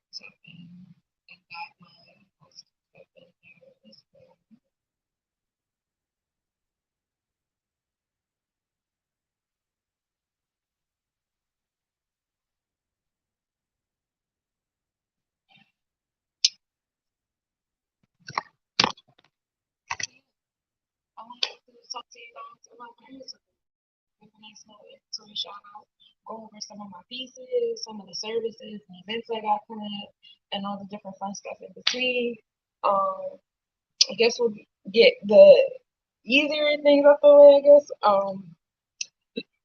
something and got my post up in there as well. I want to talk to you guys about my music. Have a nice little inventory shout out. Go over some of my pieces, some of the services and events I got coming up, and all the different fun stuff in between. I guess we'll get the easier things out the way, I guess.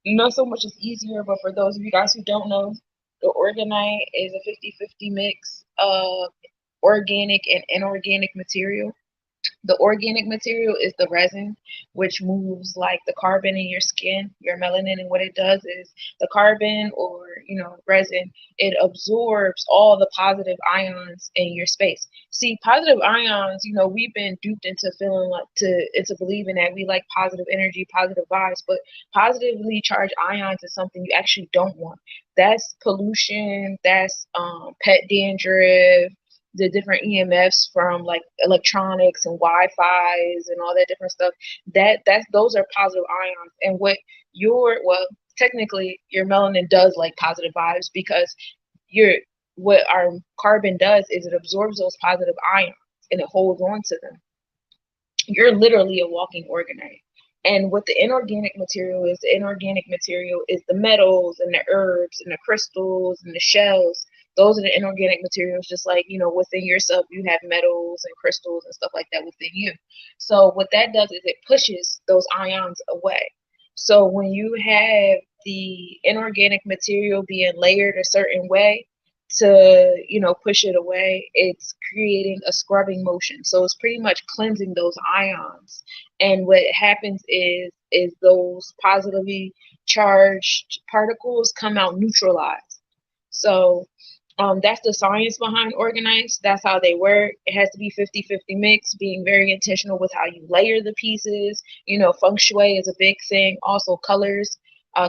Not so much as easier, but for those of you guys who don't know, the Organite is a 50-50 mix of organic and inorganic material. The organic material is the resin, which moves like the carbon in your skin, your melanin, and what it does is the carbon or resin, it absorbs all the positive ions in your space. See, positive ions, we've been duped into feeling like into believing that we like positive energy, positive vibes, but positively charged ions is something you actually don't want. That's pollution, that's pet dandruff, the different EMFs from like electronics and Wi-Fi's and all that different stuff. That's those are positive ions. And technically your melanin does like positive vibes because your what our carbon does is it absorbs those positive ions and it holds on to them. You're literally a walking organite. And what the inorganic material is the metals and the herbs and the crystals and the shells. Those are the inorganic materials, just like, within yourself, you have metals and crystals and stuff like that within you. So what that does is it pushes those ions away. So when you have the inorganic material being layered a certain way, to push it away, it's creating a scrubbing motion, so it's pretty much cleansing those ions. And what happens is those positively charged particles come out neutralized. So that's the science behind organites. That's how they work. It has to be 50-50 mix, being very intentional with how you layer the pieces. Feng shui is a big thing. Also colors,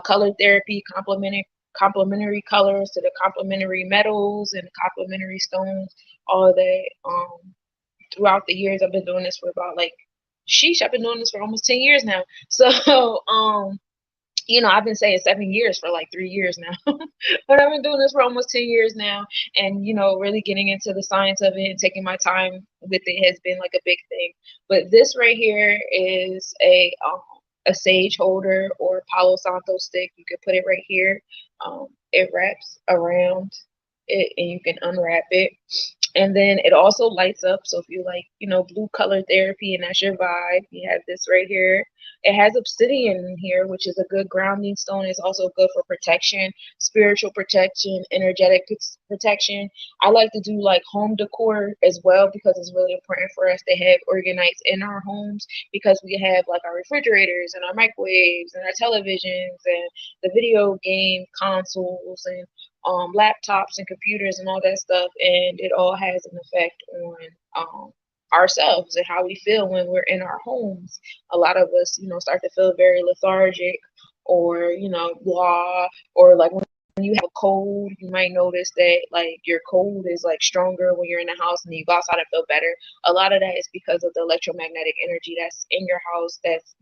color therapy, complementary colors to the complementary metals and complementary stones, all that. Throughout the years, I've been doing this for about like, sheesh, I've been doing this for almost 10 years now. So, I've been saying 7 years for like 3 years now, but I've been doing this for almost 10 years now. And, really getting into the science of it and taking my time with it has been like a big thing. But this right here is a sage holder or Palo Santo stick. You could put it right here. It wraps around it and you can unwrap it. And then it also lights up. So if you like, blue color therapy and that's your vibe, you have this right here. It has obsidian in here, which is a good grounding stone. It's also good for protection, spiritual protection, energetic protection. I like to do like home decor as well because it's really important for us to have organites in our homes because we have like our refrigerators and our microwaves and our televisions and the video game consoles and laptops and computers and all that stuff, and it all has an effect on ourselves and how we feel when we're in our homes. A lot of us, start to feel very lethargic or, blah, or like when you have a cold, you might notice that like your cold is like stronger when you're in the house and you go outside and feel better. A lot of that is because of the electromagnetic energy that's in your house that's,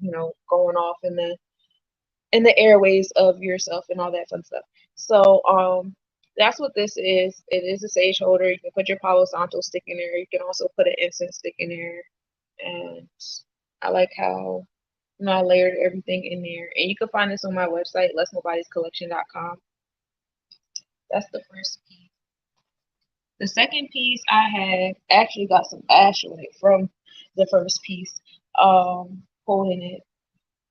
going off in the airways of yourself and all that fun stuff. So that's what this is. It is a sage holder. You can put your Palo Santo stick in there. You can also put an incense stick in there. And I like how I layered everything in there. And you can find this on my website, lesnobodiescollection.com. That's the first piece. The second piece I have actually got some ash on it from the first piece, holding it.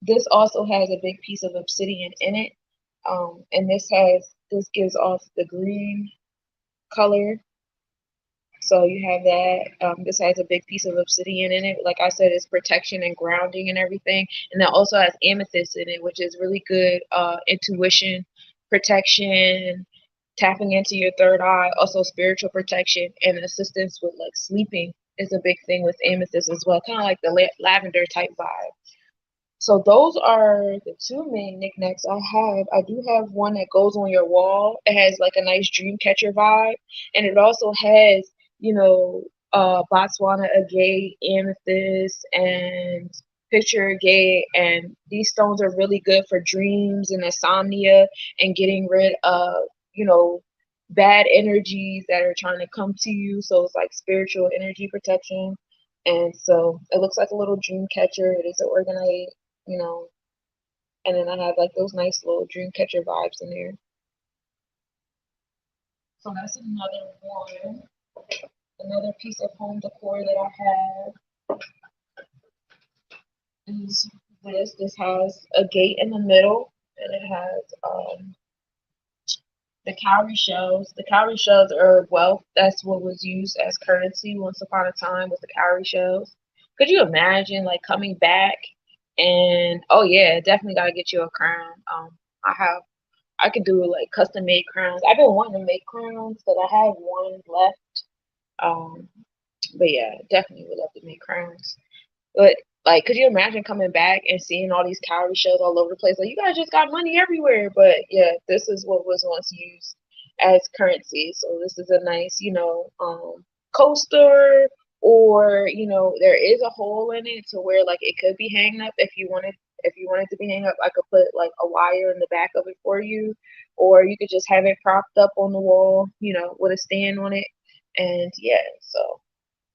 This also has a big piece of obsidian in it. And this gives off the green color. So you have that. This has a big piece of obsidian in it. Like I said, it's protection and grounding and everything. And that also has amethyst in it, which is really good intuition, protection, tapping into your third eye, also spiritual protection and assistance with like sleeping is a big thing with amethyst as well, kind of like the lavender type vibe. So those are the two main knickknacks I have. I do have one that goes on your wall. It has like a nice dream catcher vibe, and it also has, you know, Botswana agate, amethyst, and picture agate, and these stones are really good for dreams and insomnia and getting rid of, you know, bad energies that are trying to come to you. So it's like spiritual energy protection. And so it looks like a little dream catcher. It is an organite, you know, and then I have like those nice little dream catcher vibes in there. So that's another one. Another piece of home decor that I have is this. This has a gate in the middle, and it has the cowrie shells. The cowrie shells are wealth. That's what was used as currency once upon a time, was the cowrie shells. Could you imagine like coming back and oh yeah, definitely gotta get you a crown. I have I could do like custom made crowns. I've been wanting to make crowns because I have one left. Um, but yeah, definitely would love to make crowns. But like, could you imagine coming back and seeing all these cowrie shells all over the place? Like, you guys just got money everywhere. But yeah, this is what was once used as currency. So this is a nice, coaster, or there is a hole in it to where like it could be hanging up if you wanted. If you wanted to be hanging up, I could put like a wire in the back of it for you, or you could just have it propped up on the wall, with a stand on it. And yeah, so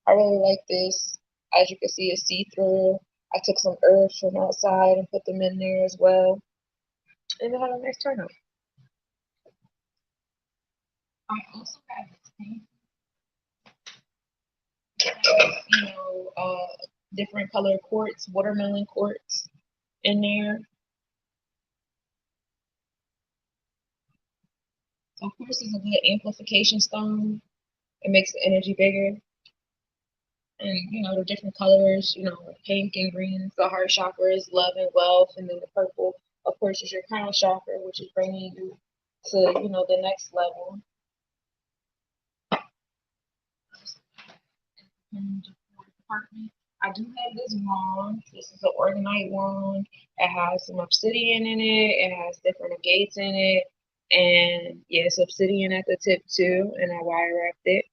I really like this. As you can see, it's see-through. I took some herbs from outside and put them in there as well. And it had a nice turnout. I also have this paint, different color quartz, watermelon quartz in there. So of course, it's a good amplification stone. It makes the energy bigger. And the different colors, pink and green is the heart chakra, is love and wealth, and then the purple, of course, is your crown chakra, which is bringing you to the next level. In the department, I do have this wand. This is an organite wand. It has some obsidian in it. It has different agates in it, and yeah, it's obsidian at the tip too. And I wire wrapped it.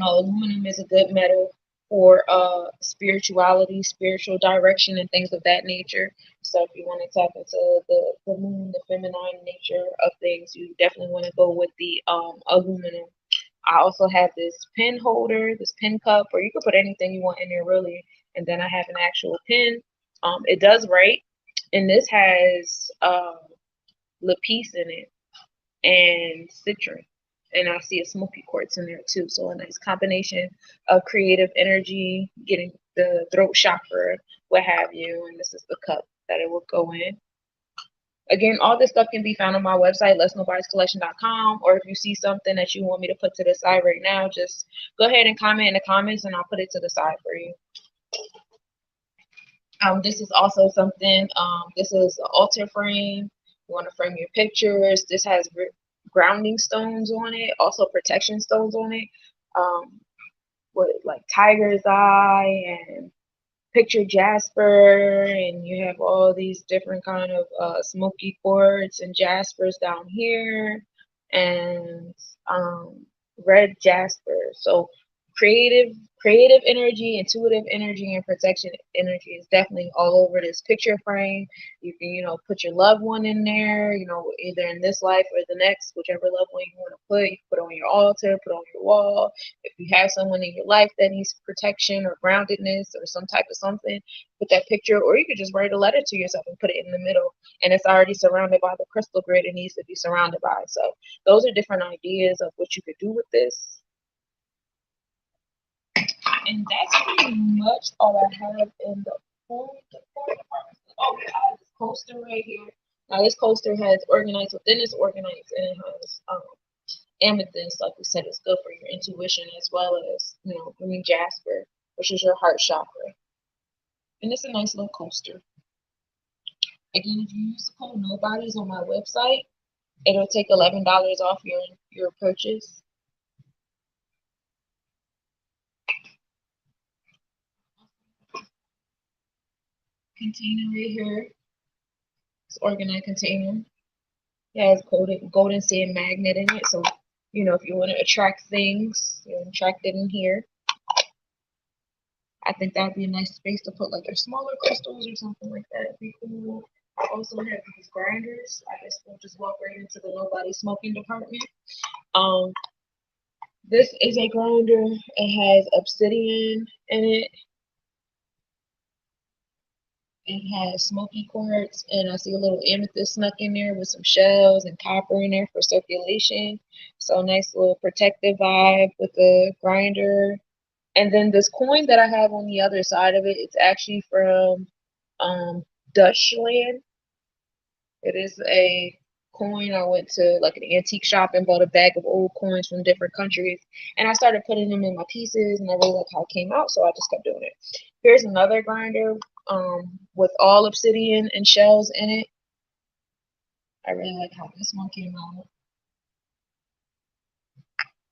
Aluminum is a good metal for spirituality, spiritual direction, and things of that nature. So if you want to tap into the moon, the feminine nature of things, you definitely want to go with the aluminum. I also have this pen holder, this pen cup, or you can put anything you want in there really. And then I have an actual pen. It does write, and this has lapis in it and citron. And I see a smoky quartz in there too. So a nice combination of creative energy, getting the throat chakra, what have you. And this is the cup that it will go in. Again, all this stuff can be found on my website, lesnobodiescollection.com. Or if you see something that you want me to put to the side right now, just go ahead and comment in the comments and I'll put it to the side for you. This is also something, this is an altar frame. You want to frame your pictures. This has grounding stones on it, also protection stones on it. With like tiger's eye and picture jasper, and you have all these different kind of smoky quartz and jaspers down here, and red jasper. So creative energy, intuitive energy, and protection energy is definitely all over this picture frame. You can put your loved one in there, either in this life or the next, whichever loved one you want to put. You can put on your altar, put on your wall. If you have someone in your life that needs protection or groundedness or some type of something, put that picture, or you could just write a letter to yourself and put it in the middle, and it's already surrounded by the crystal grid it needs to be surrounded by. So those are different ideas of what you could do with this. And that's pretty much all I have in the home decor department. Oh, I have this coaster right here. Now this coaster has organites within its organites, and it has amethyst. Like we said, it's good for your intuition as well as green jasper, which is your heart chakra. And it's a nice little coaster. Again, if you use the code Nobodies on my website, it'll take $11 off your purchase. container right here. It's organite container. It has golden sand magnet in it, so you know if you want to attract things, you attract it in here. I think that'd be a nice space to put like your smaller crystals or something like that. It'd be cool. I also have these grinders. I guess we'll just walk right into the nobody smoking department. Um, this is a grinder. It has obsidian in it. It has smoky quartz, and I see a little amethyst snuck in there with some shells and copper in there for circulation. So nice little protective vibe with the grinder. And then this coin that I have on the other side of it, it's actually from Dutchland. It is a coin. I went to like an antique shop and bought a bag of old coins from different countries, and I started putting them in my pieces, and I really like how it came out, so I just kept doing it. Here's another grinder with all obsidian and shells in it. I really like how this one came out.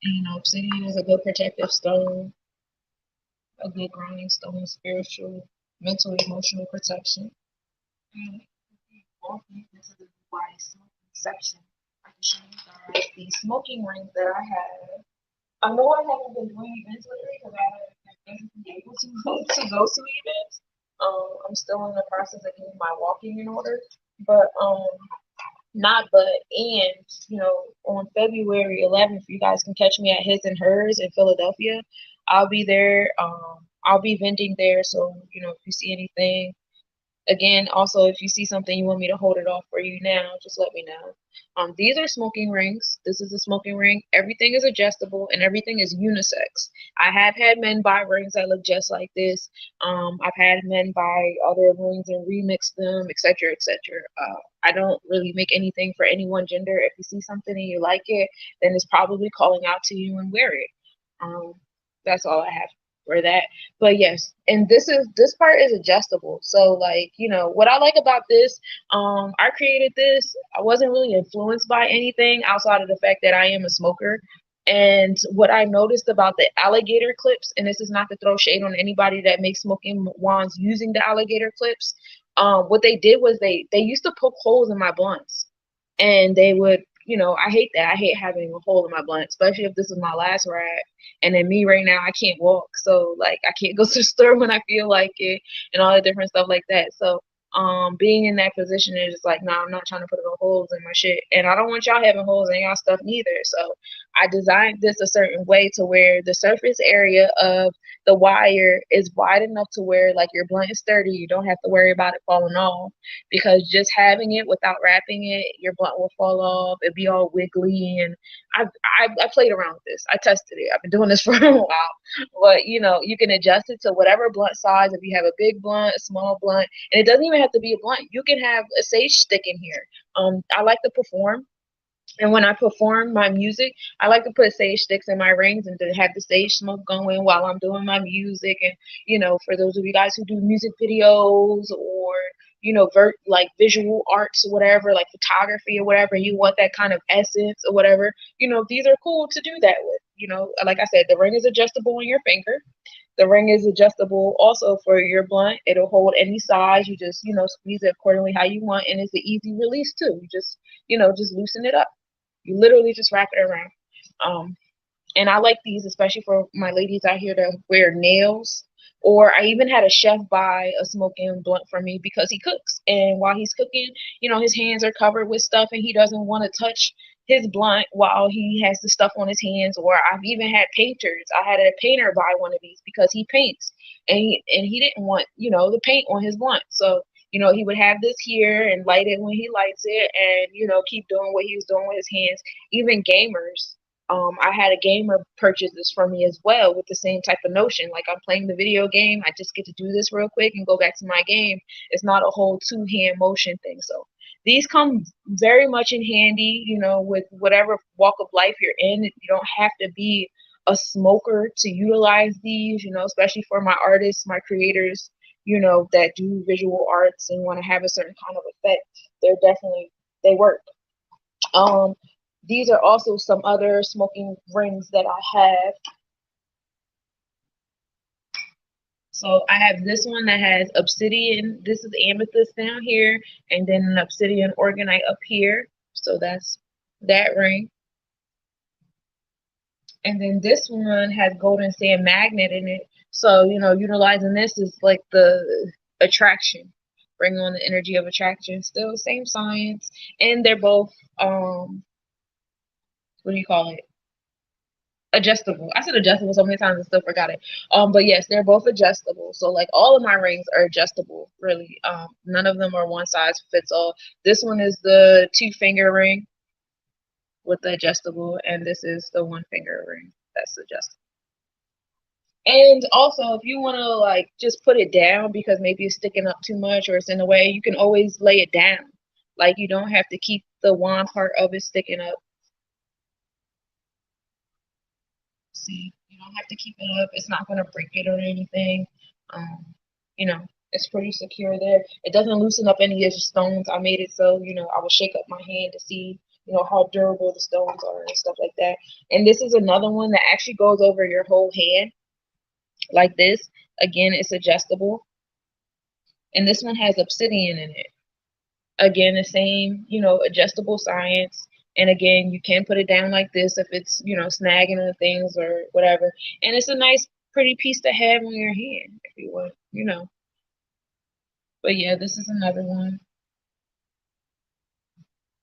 And, you know, obsidian is a good protective stone, a good grounding stone, spiritual, mental, emotional protection. And walking into the body smoking section, I can show you guys the smoking rings that I have. I know I haven't been doing events lately because I haven't been able to go to events. I'm still in the process of getting my walking in order, but not but and you know on February 11th, you guys can catch me at His and Hers in Philadelphia. I'll be there. I'll be vending there, so you know if you see anything. Again, also, if you see something you want me to hold it off for you now, just let me know. These are smoking rings. This is a smoking ring. Everything is adjustable and everything is unisex. I have had men buy rings that look just like this. I've had men buy other rings and remix them, etc., etc. I don't really make anything for any one gender. If you see something and you like it, then it's probably calling out to you and wear it. Um, that's all I have for that. But yes, and this part is adjustable. So like, you know, what I like about this, I created this. I wasn't really influenced by anything outside of the fact that I am a smoker. And what I noticed about the alligator clips, and this is not to throw shade on anybody that makes smoking wands using the alligator clips, what they did was they used to poke holes in my blunts, and they would, you know, I hate that. I hate having a hole in my blunt, especially if this is my last ride. And then me right now, I can't walk, so like I can't go to the store when I feel like it, and all the different stuff like that. So being in that position is just like, no, I'm not trying to put no holes in my shit, and I don't want y'all having holes in y'all stuff neither. So I designed this a certain way to where the surface area of the wire is wide enough to where like your blunt is sturdy. You don't have to worry about it falling off, because just having it without wrapping it, your blunt will fall off. It'd be all wiggly, and I played around with this. I tested it. I've been doing this for a while, but you know you can adjust it to whatever blunt size. If you have a big blunt, a small blunt, and it doesn't even have to be a blunt. You can have a sage stick in here. I like to perform. And when I perform my music, I like to put sage sticks in my rings and to have the sage smoke going while I'm doing my music. And, you know, for those of you guys who do music videos or, you know, like visual arts or whatever, like photography or whatever, and you want that kind of essence or whatever, you know, these are cool to do that with. You know, like I said, the ring is adjustable on your finger. The ring is adjustable also for your blunt. It'll hold any size. You just, you know, squeeze it accordingly how you want. And it's an easy release too. You just, you know, just loosen it up. You literally just wrap it around. Um, and I like these, especially for my ladies out here that wear nails. Or I even had a chef buy a smoking blunt for me because he cooks. And while he's cooking, you know, his hands are covered with stuff and he doesn't want to touch his blunt while he has the stuff on his hands. Or I've even had painters. I had a painter buy one of these because he paints and he didn't want, you know, the paint on his blunt. So you know, he would have this here and light it when he lights it and, you know, keep doing what he was doing with his hands. Even gamers, I had a gamer purchase this for me as well with the same type of notion. Like I'm playing the video game, I just get to do this real quick and go back to my game. It's not a whole two-hand motion thing. So these come very much in handy, you know, with whatever walk of life you're in. You don't have to be a smoker to utilize these, you know, especially for my artists, my creators, you know, that do visual arts and want to have a certain kind of effect. They work. Um, these are also some other smoking rings that I have. So I have this one that has obsidian. This is amethyst down here, and then an obsidian organite up here. So that's that ring. And then this one has golden sand magnet in it. So, utilizing this is like the attraction, bring on the energy of attraction. Still same science, and they're both what do you call it? Adjustable. I said adjustable so many times and still forgot it. But yes, they're both adjustable. So like all of my rings are adjustable, really. None of them are one size fits all. This one is the 2-finger ring with the adjustable, and this is the 1-finger ring that's adjustable. And also, if you want to like just put it down because maybe it's sticking up too much or it's in the way, you can always lay it down. Like you don't have to keep the wand part of it sticking up. See, you don't have to keep it up. It's not going to break it or anything. Um, it's pretty secure there. It doesn't loosen up any of the stones. I made it so, I will shake up my hand to see, how durable the stones are and stuff like that. And this is another one that actually goes over your whole hand like this. Again, it's adjustable. And this one has obsidian in it. Again, the same, adjustable science. And again, you can put it down like this if it's, snagging on things or whatever. And it's a nice, pretty piece to have on your hand if you want. But yeah, this is another one.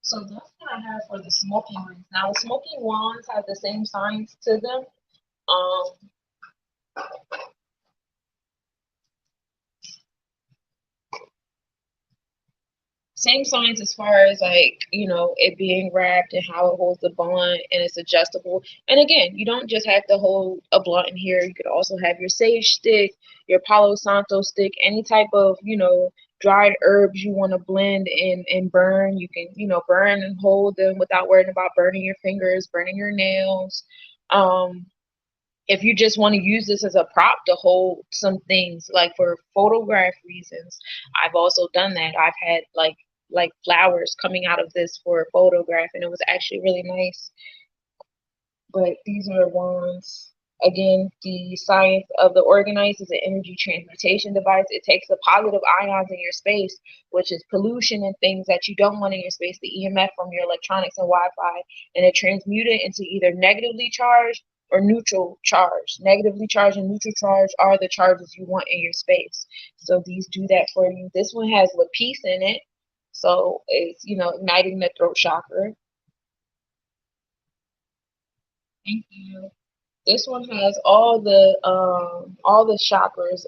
So that's what I have for the smoking rings. Now, the smoking wands have the same science to them. Um, Same science as far as like, it being wrapped and how it holds the blunt and it's adjustable. And again, you don't just have to hold a blunt in here. You could also have your sage stick, your Palo Santo stick, any type of, dried herbs you want to blend and burn. You can, burn and hold them without worrying about burning your fingers, burning your nails. If you just want to use this as a prop to hold some things like for photograph reasons, I've also done that. I've had like flowers coming out of this for a photograph, and it was actually really nice. But these are the ones. Again, the science of the organizer is an energy transmutation device. It takes the positive ions in your space, which is pollution and things that you don't want in your space, the EMF from your electronics and Wi-Fi, and it transmutes it into either negatively charged or neutral charge. Negatively charged and neutral charge are the charges you want in your space. So these do that for you. This one has lapis in it, so it's igniting the throat chakra. Thank you. This one has all the chakras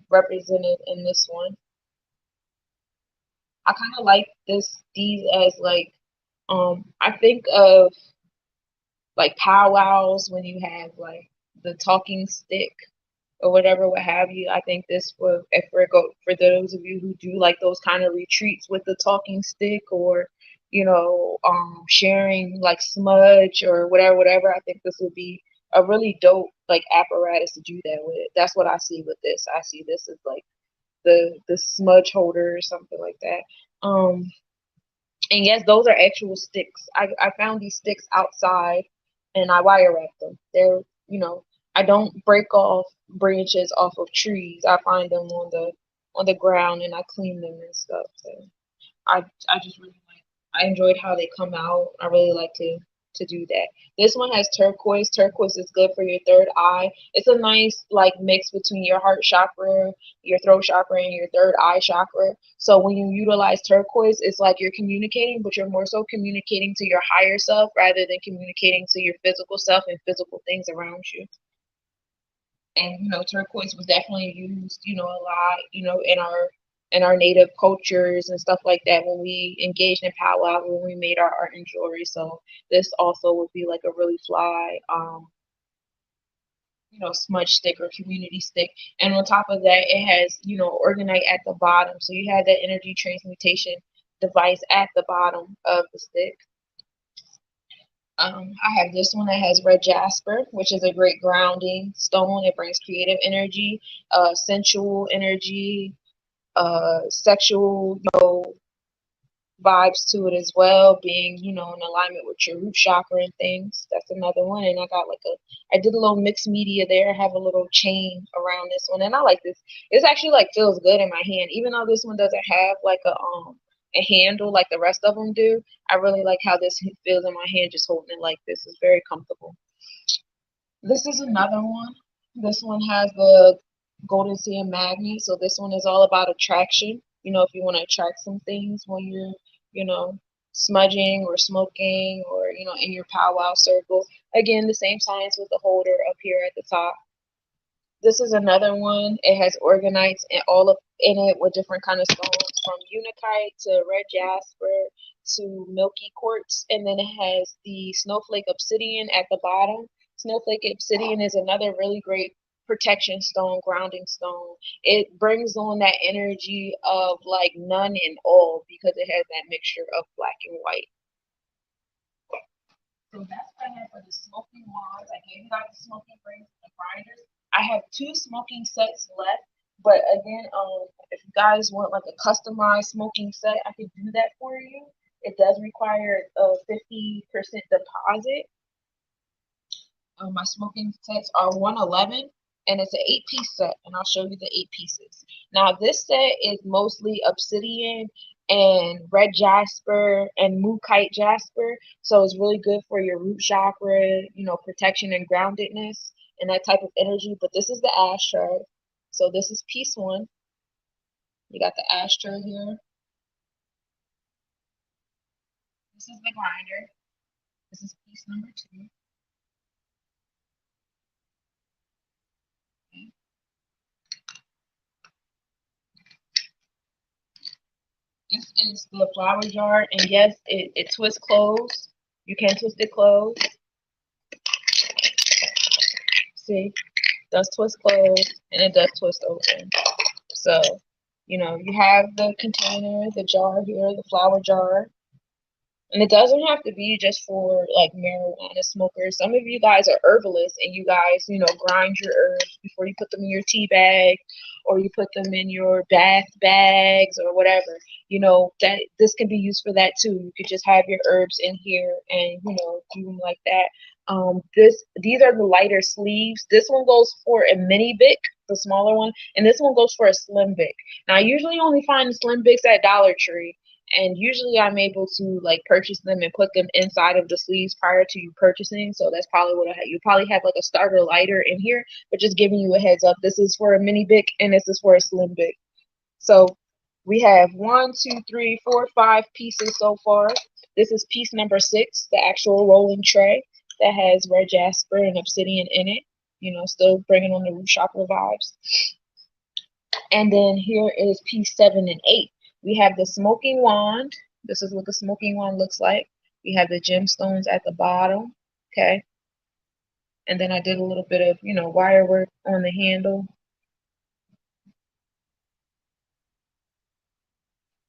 represented in this one. I kind of like these as like I think of like powwows when you have like the talking stick or whatever, what have you. I think this would, if we're for those of you who do like those kind of retreats with the talking stick, or sharing like smudge or whatever. I think this would be a really dope like apparatus to do that with. That's what I see with this. I see this as like the smudge holder or something like that. And yes, those are actual sticks. I found these sticks outside and I wire wrap them. I don't break off branches off of trees. I find them on the ground and I clean them and stuff. So I just really I enjoyed how they come out. I really like to do that. This one has turquoise. Turquoise is good for your third eye. It's a nice like mix between your heart chakra, your throat chakra, and your third eye chakra. So when you utilize turquoise, it's like you're communicating, but you're more so communicating to your higher self rather than communicating to your physical self and physical things around you. And turquoise was definitely used a lot in our native cultures and stuff like that when we engaged in powwow, when we made our art and jewelry. So this also would be like a really fly smudge stick or community stick. And on top of that, it has organite at the bottom, so you have that energy transmutation device at the bottom of the stick. I have this one that has red jasper, which is a great grounding stone. It brings creative energy, sensual energy, sexual, vibes to it as well, being, you know, in alignment with your root chakra and things. That's another one. And I got like I did a little mixed media there. I have a little chain around this one, and I like this. It's actually like feels good in my hand, even though this one doesn't have like a handle like the rest of them do. I really like how this feels in my hand, just holding it like this. It's very comfortable. This is another one. This one has the golden sea magnet. So this one is all about attraction. You know, if you want to attract some things when you're, you know, smudging or smoking or, you know, in your powwow circle. Again, the same science with the holder up here at the top. This is another one. It has organites and all of in it with different kind of stones, from unakite to red jasper to milky quartz, and then it has the snowflake obsidian at the bottom. Snowflake obsidian is another really great protection stone, grounding stone. It brings on that energy of like none and all because it has that mixture of black and white. So that's what I have for the smoking wands. I gave you guys the smoking rings and the grinders. I have two smoking sets left, but again, if you guys want like a customized smoking set, I could do that for you. It does require a 50% deposit. My smoking sets are 111, and it's an 8-piece set, and I'll show you the 8 pieces. Now this set is mostly obsidian and red jasper and mookite jasper, so it's really good for your root chakra, you know, protection and groundedness and that type of energy. But this is the ashtray. So this is piece 1. You got the ashtray here. This is the grinder. This is piece number 2. Okay. This is the flower jar, and yes, it twists closed. You can twist it closed. See, it does twist closed, and it does twist open. So, you know, you have the container, the jar here, the flower jar. And it doesn't have to be just for like marijuana smokers. Some of you guys are herbalists and you guys, you know, grind your herbs before you put them in your tea bag or you put them in your bath bags or whatever. You know, that this can be used for that too. You could just have your herbs in here and, you know, do them like that. These are the lighter sleeves. This one goes for a mini Bic, the smaller one, and this one goes for a slim Bic. Now, I usually only find the slim Bics at Dollar Tree, and usually I'm able to like purchase them and put them inside of the sleeves prior to you purchasing. So that's probably what I have. You probably have like a starter lighter in here, but just giving you a heads up. This is for a mini Bic and this is for a slim Bic. So we have 1, 2, 3, 4, 5 pieces so far. This is piece number 6, the actual rolling tray that has red jasper and obsidian in it. You know, still bringing on the root chakra vibes. And then here is piece 7 and 8. We have the smoking wand. This is what the smoking wand looks like. We have the gemstones at the bottom. Okay. And then I did a little bit of, you know, wire work on the handle.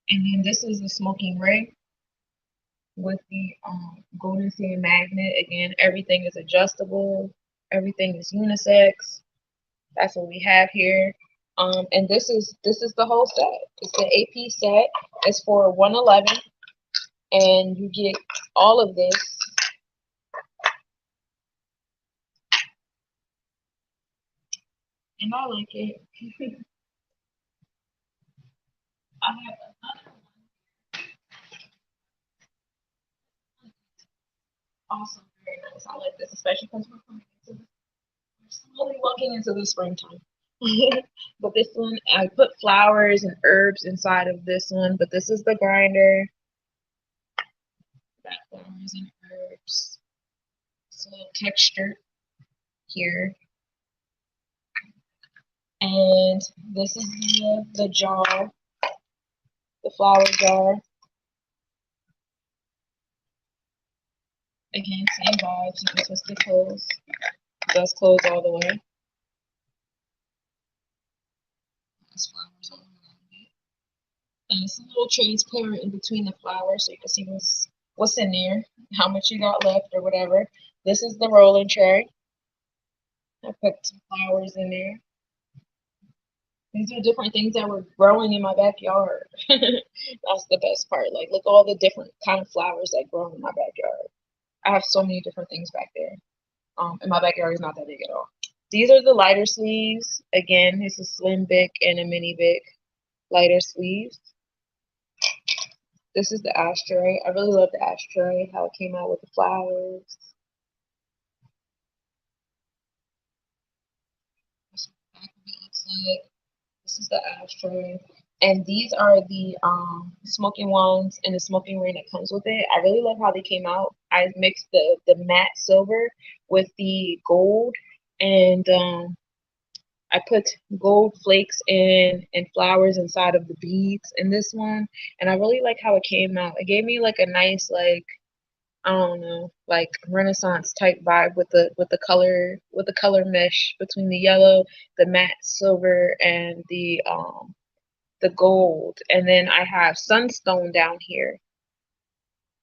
And then this is the smoking ring with the golden sea magnet. Again, everything is adjustable. Everything is unisex. That's what we have here. And this is the whole set. It's the 8-piece set. It's for 111, and you get all of this. And I like it. I have another one. Also very nice. I like this, especially because we're slowly walking into the springtime. But this one, I put flowers and herbs inside of this one. But this is the grinder. Got flowers and herbs. It's a little texture here. And this is the jar, the flower jar. Again, same vibes. You can twist it closed. It does close all the way. There's flowers all around it. And it's a little transparent in between the flowers so you can see what's in there, how much you got left or whatever. This is the rolling tray. I put some flowers in there. These are different things that were growing in my backyard. That's the best part. Like, look all the different kind of flowers that grow in my backyard. I have so many different things back there. And my backyard is not that big at all. These are the lighter sleeves. Again, it's a slim big and a mini big lighter sleeves. This is the ashtray. I really love the ashtray, how it came out with the flowers. This is what the back of it looks like. This is the ashtray. And these are the smoking ones and the smoking ring that comes with it. I really love how they came out. I mixed the matte silver with the gold, and I put gold flakes and flowers inside of the beads in this one, and I really like how it came out. It gave me like a nice, like, I don't know, like Renaissance type vibe with the color mesh between the yellow, the matte silver, and the gold. And then I have sunstone down here.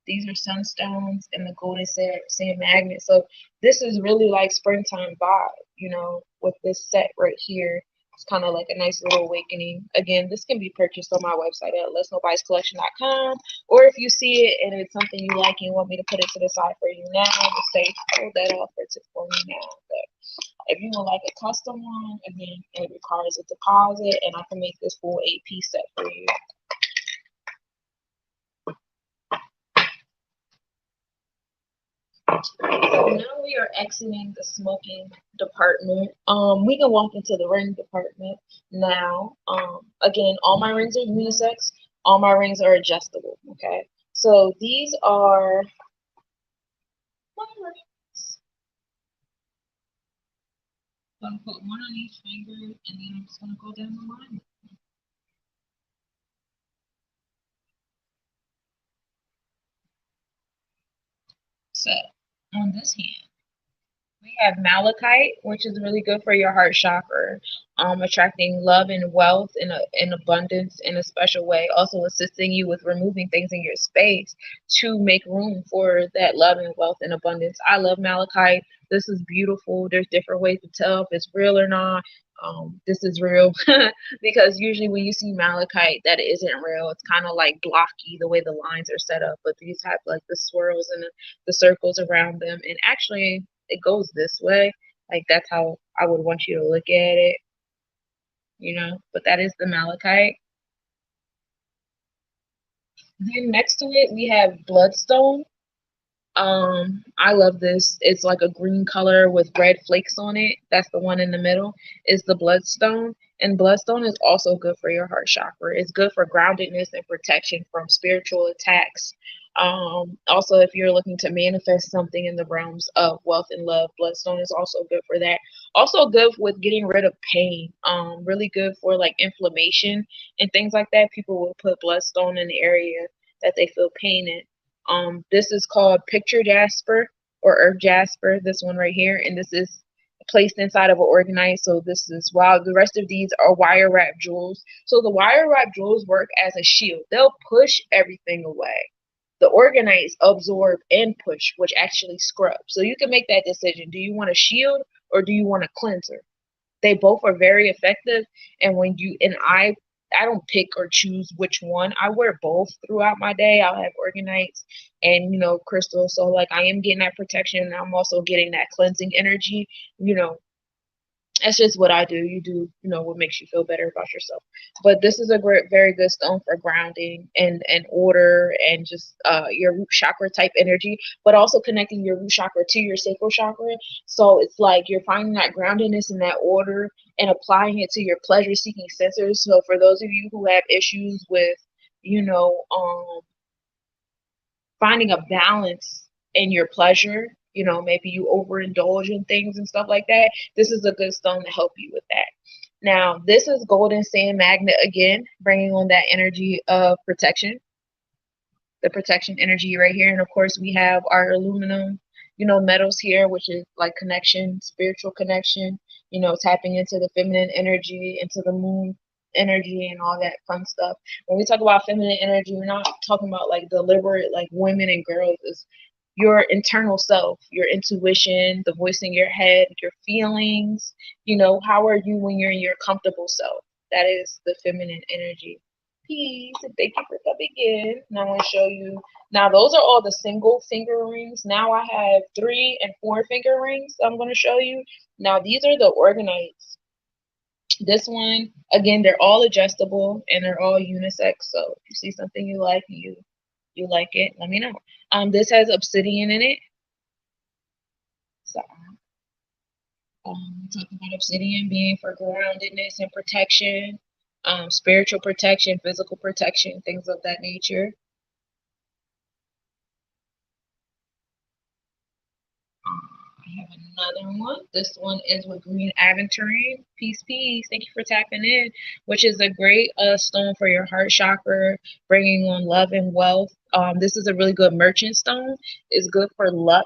These are sunstones and the golden sand magnet. So this is really like springtime vibe, with this set right here. It's kind of like a nice little awakening. Again, this can be purchased on my website at lesnobodiescollection.com. Or if you see it and it's something you like and you want me to put it to the side for you now, just say, hold that off for me now. But if you would like a custom one, again, it requires a deposit, and I can make this full 8-piece set for you. So now we are exiting the smoking department. We can walk into the ring department now. Again, all my rings are unisex. All my rings are adjustable. Okay. So these are my rings. I'm gonna put one on each finger, and then I'm just gonna go down the line. So on this hand, we have malachite, which is really good for your heart chakra, attracting love and wealth in abundance in a special way. Also assisting you with removing things in your space to make room for that love and wealth and abundance. I love malachite. This is beautiful. There's different ways to tell if it's real or not. This is real because usually when you see malachite that isn't real, it's kind of like blocky the way the lines are set up. But these have like the swirls and the circles around them, and actually it goes this way. Like that's how I would want you to look at it. But that is the malachite. Then next to it we have bloodstone. I love this. It's like a green color with red flakes on it. That's the one in the middle. Is the bloodstone. And bloodstone is also good for your heart chakra. It's good for groundedness and protection from spiritual attacks. Also, if you're looking to manifest something in the realms of wealth and love, bloodstone is also good for that. Also good with getting rid of pain. Really good for like inflammation and things like that. People will put bloodstone in the area that they feel pain in. This is called picture jasper or earth jasper, this one right here, and this is placed inside of an organite. So this is, while the rest of these are wire wrap jewels. So the wire wrap jewels work as a shield. They'll push everything away. The organites absorb and push, which actually scrub. So you can make that decision. Do you want a shield or do you want a cleanser? They both are very effective, and I don't pick or choose which one. I wear both throughout my day. I'll have organites and crystals, so like I am getting that protection, and I'm also getting that cleansing energy. you know that's just what I do. You do, what makes you feel better about yourself. But this is a very good stone for grounding and order and just your root chakra type energy, but also connecting your root chakra to your sacral chakra. So it's like you're finding that groundedness and that order and applying it to your pleasure seeking sensors. So for those of you who have issues with, finding a balance in your pleasure, maybe you overindulge in things and stuff like that, this is a good stone to help you with that. Now, this is golden sand magnet again, bringing on that energy of protection, the protection energy right here. And of course, we have our aluminum, metals here, which is like connection, spiritual connection, tapping into the feminine energy, into the moon energy and all that fun stuff. When we talk about feminine energy, we're not talking about like deliberate like women and girls. It's your internal self, your intuition, the voice in your head, your feelings. How are you when you're in your comfortable self? That is the feminine energy. Peace, and thank you for coming in. Now I want to show you. Now those are all the single finger rings. Now I have 3 and 4 finger rings I'm going to show you. Now these are the organites. This one, again, they're all adjustable and they're all unisex. So if you see something you like, you like it, let me know. This has obsidian in it. So we talk about obsidian being for groundedness and protection, spiritual protection, physical protection, things of that nature. I have another one. This one is with green aventurine. Peace, peace. Thank you for tapping in, which is a great stone for your heart chakra, bringing on love and wealth. This is a really good merchant stone. It's good for luck.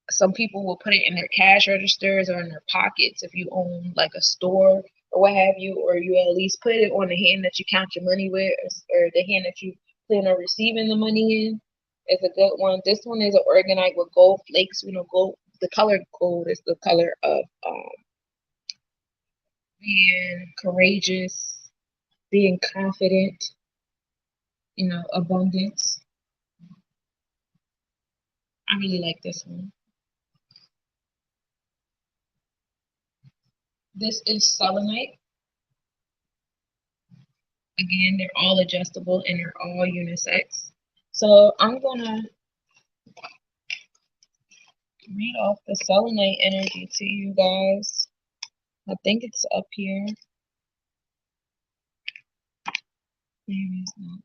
Some people will put it in their cash registers or in their pockets if you own like a store or what have you, or you at least put it on the hand that you count your money with, or the hand that you plan on receiving the money in. It's a good one. This one is an organite with gold flakes. You know, gold. The color gold is the color of being courageous, being confident. You know, abundance. I really like this one. This is selenite. Again, they're all adjustable and they're all unisex. So I'm gonna read off the selenite energy to you guys. I think it's up here. Maybe it's not.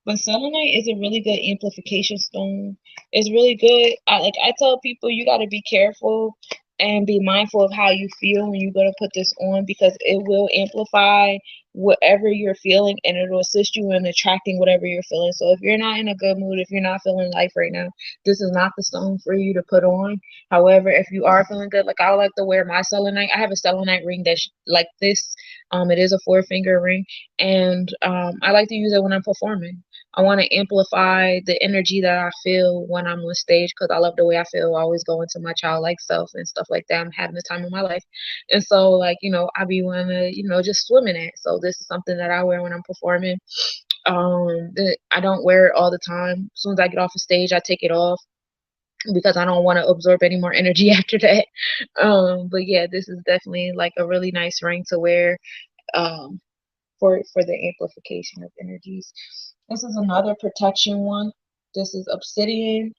But selenite is a really good amplification stone. It's really good. I tell people you got to be careful and be mindful of how you feel when you're going to put this on, because it will amplify whatever you're feeling and it'll assist you in attracting whatever you're feeling. So if you're not in a good mood, if you're not feeling life right now, this is not the stone for you to put on. However, if you are feeling good, like I like to wear my selenite. I have a selenite ring that's like this. It is a 4 finger ring, and I like to use it when I'm performing. I want to amplify the energy that I feel when I'm on stage, because I love the way I feel. I always go into my childlike self and stuff like that. I'm having the time of my life. And so, like, I be wanting to, just swim in it. So this is something that I wear when I'm performing. I don't wear it all the time. As soon as I get off the stage, I take it off because I don't want to absorb any more energy after that. But yeah, this is definitely like a really nice ring to wear. Um, for the amplification of energies. This is another protection one. This is obsidian.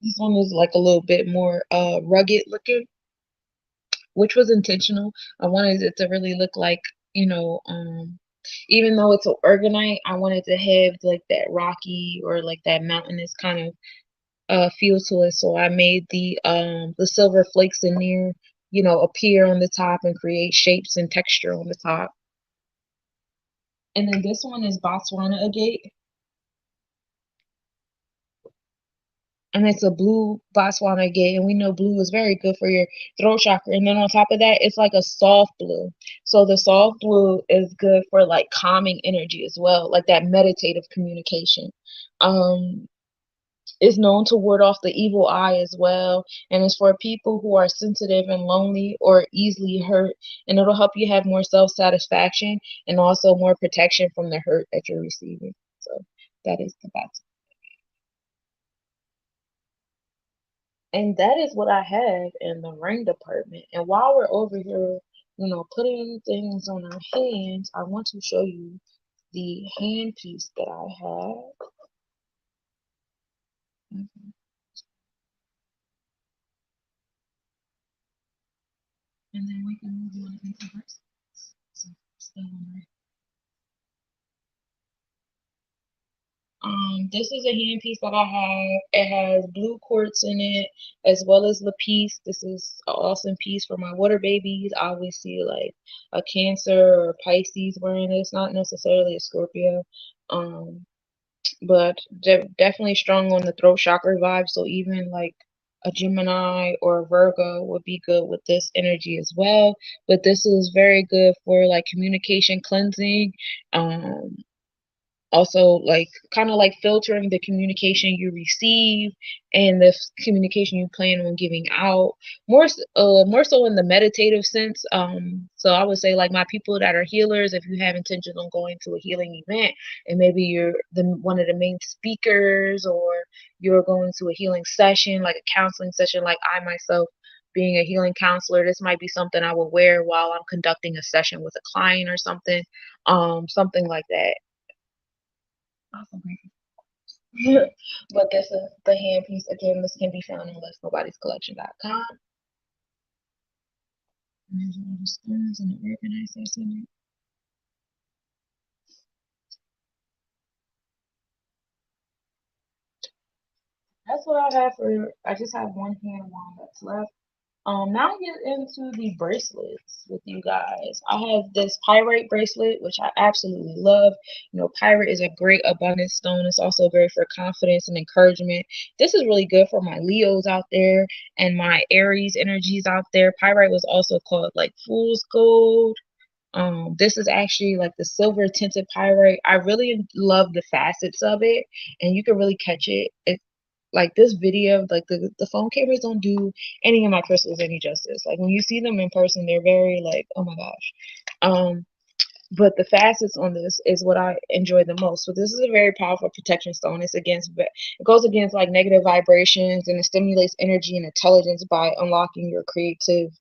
This one is like a little bit more rugged looking, which was intentional. I wanted it to really look like, even though it's an organite, I wanted to have like that rocky or like that mountainous kind of feel to it. So I made the silver flakes in there, appear on the top and create shapes and texture on the top. And then this one is Botswana agate. And it's a blue Botswana agate. And we know blue is very good for your throat chakra. And then on top of that, it's like a soft blue. So the soft blue is good for like calming energy as well, like that meditative communication. Um, it's known to ward off the evil eye as well. And it's for people who are sensitive and lonely or easily hurt. And it'll help you have more self satisfaction and also more protection from the hurt that you're receiving. So that is the Botswana. And that is what I have in the ring department. And while we're over here, putting things on our hands, I want to show you the hand piece that I have. Mhm. And then we can move on into bracelets. So, still on right. This is a hand piece that I have. It has blue quartz in it as well as lapis. This is an awesome piece for my water babies. I always see like a Cancer or a Pisces wearing this, not necessarily a Scorpio. Um, but definitely strong on the throat chakra vibe. So even like a Gemini or a Virgo would be good with this energy as well. But this is very good for like communication cleansing, um, Also, like kind of like filtering the communication you receive and the communication you plan on giving out, more so in the meditative sense. So I would say, like, my people that are healers, if you have intentions on going to a healing event and maybe you're the one of the main speakers, or you're going to a healing session, like a counseling session, like I myself being a healing counselor, this might be something I would wear while I'm conducting a session with a client or something, something like that. Awesome. But this is the handpiece. Again, this can be found on lesnobodiescollection.com. And there's all the spoons and the organizers in it. That's what I have for. I just have one hand wand that's left. Now I get into the bracelets with you guys. I have this pyrite bracelet, which I absolutely love. You know, pyrite is a great abundance stone. It's also great for confidence and encouragement. This is really good for my Leos out there and my Aries energies out there. Pyrite was also called like fool's gold. This is actually like the silver tinted pyrite. I really love the facets of it, and you can really catch it. It's like this video, like the phone cameras don't do any of my crystals any justice. Like when you see them in person, they're very like, oh my gosh. But the facets on this is what I enjoy the most. So this is a very powerful protection stone. It goes against like negative vibrations, and it stimulates energy and intelligence by unlocking your creative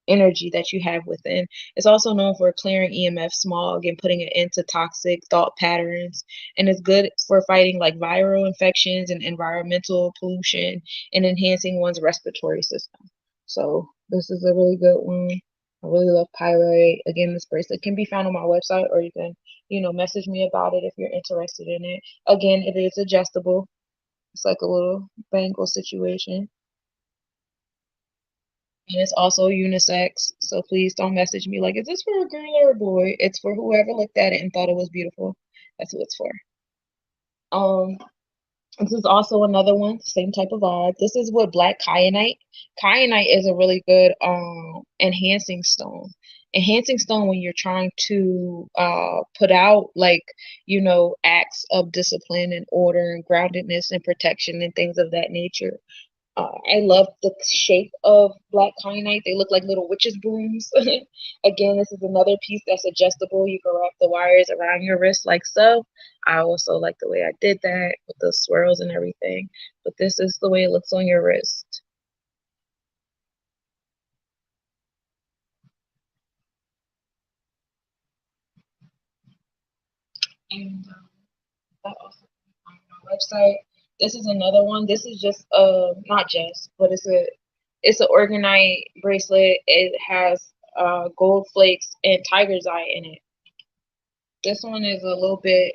energy that you have within. It's also known for clearing EMF smog and putting it into toxic thought patterns. And it's good for fighting like viral infections and environmental pollution and enhancing one's respiratory system. So this is a really good one. I really love pyrite. Again, this bracelet can be found on my website, or you can, message me about it if you're interested in it. Again, it is adjustable. It's like a little bangle situation. And it's also unisex, so please don't message me like, is this for a girl or a boy? It's for whoever looked at it and thought it was beautiful. That's who it's for. Um, this is also another one, same type of vibe. This is with black kyanite. Kyanite is a really good enhancing stone. Enhancing stone when you're trying to put out like, acts of discipline and order and groundedness and protection and things of that nature. I love the shape of black kyanite. They look like little witches' brooms. Again, this is another piece that's adjustable. You can wrap the wires around your wrist like so. I also like the way I did that with the swirls and everything. But this is the way it looks on your wrist. And that also on my website. This is another one. This is just not just, but it's an organite bracelet. It has gold flakes and tiger's eye in it. This one is a little bit,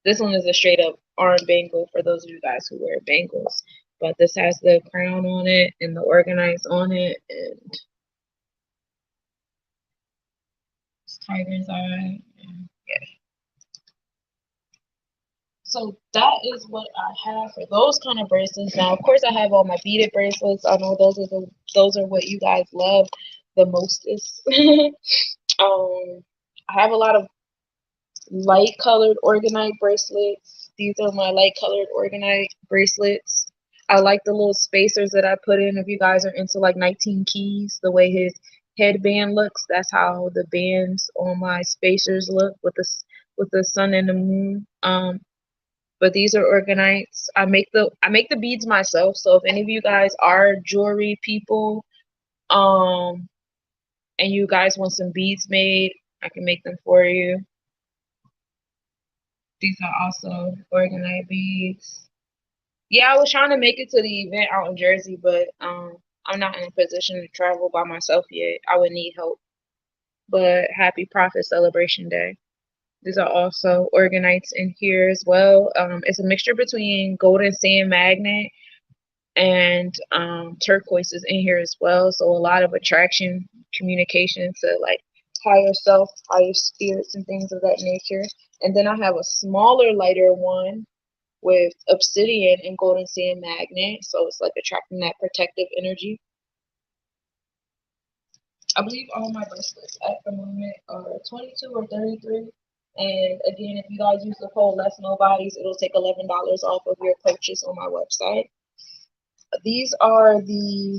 this one is a straight up arm bangle for those of you guys who wear bangles. But this has the crown on it and the organize on it, and it's tiger's eye. And yeah. So that is what I have for those kind of bracelets. Now, of course, I have all my beaded bracelets. I know those are what you guys love the mostest. I have a lot of light colored organite bracelets. These are my light colored organite bracelets. I like the little spacers that I put in. If you guys are into like 19 keys, the way his headband looks, that's how the bands on my spacers look with the sun and the moon. But these are organites. I make the beads myself. So if any of you guys are jewelry people, um, and you guys want some beads made, I can make them for you. These are also organite beads. Yeah, I was trying to make it to the event out in Jersey, but I'm not in a position to travel by myself yet. I would need help. But happy Prophet Celebration Day. These are also organites in here as well. It's a mixture between golden sand magnet and turquoise is in here as well. So a lot of attraction, communication to like higher self, higher spirits, and things of that nature. And then I have a smaller, lighter one with obsidian and golden sand magnet. So it's like attracting that protective energy. I believe all my bracelets at the moment are 22 or 33. And again, if you guys use the code Les Nobodies, it'll take $11 off of your purchase on my website. These are the,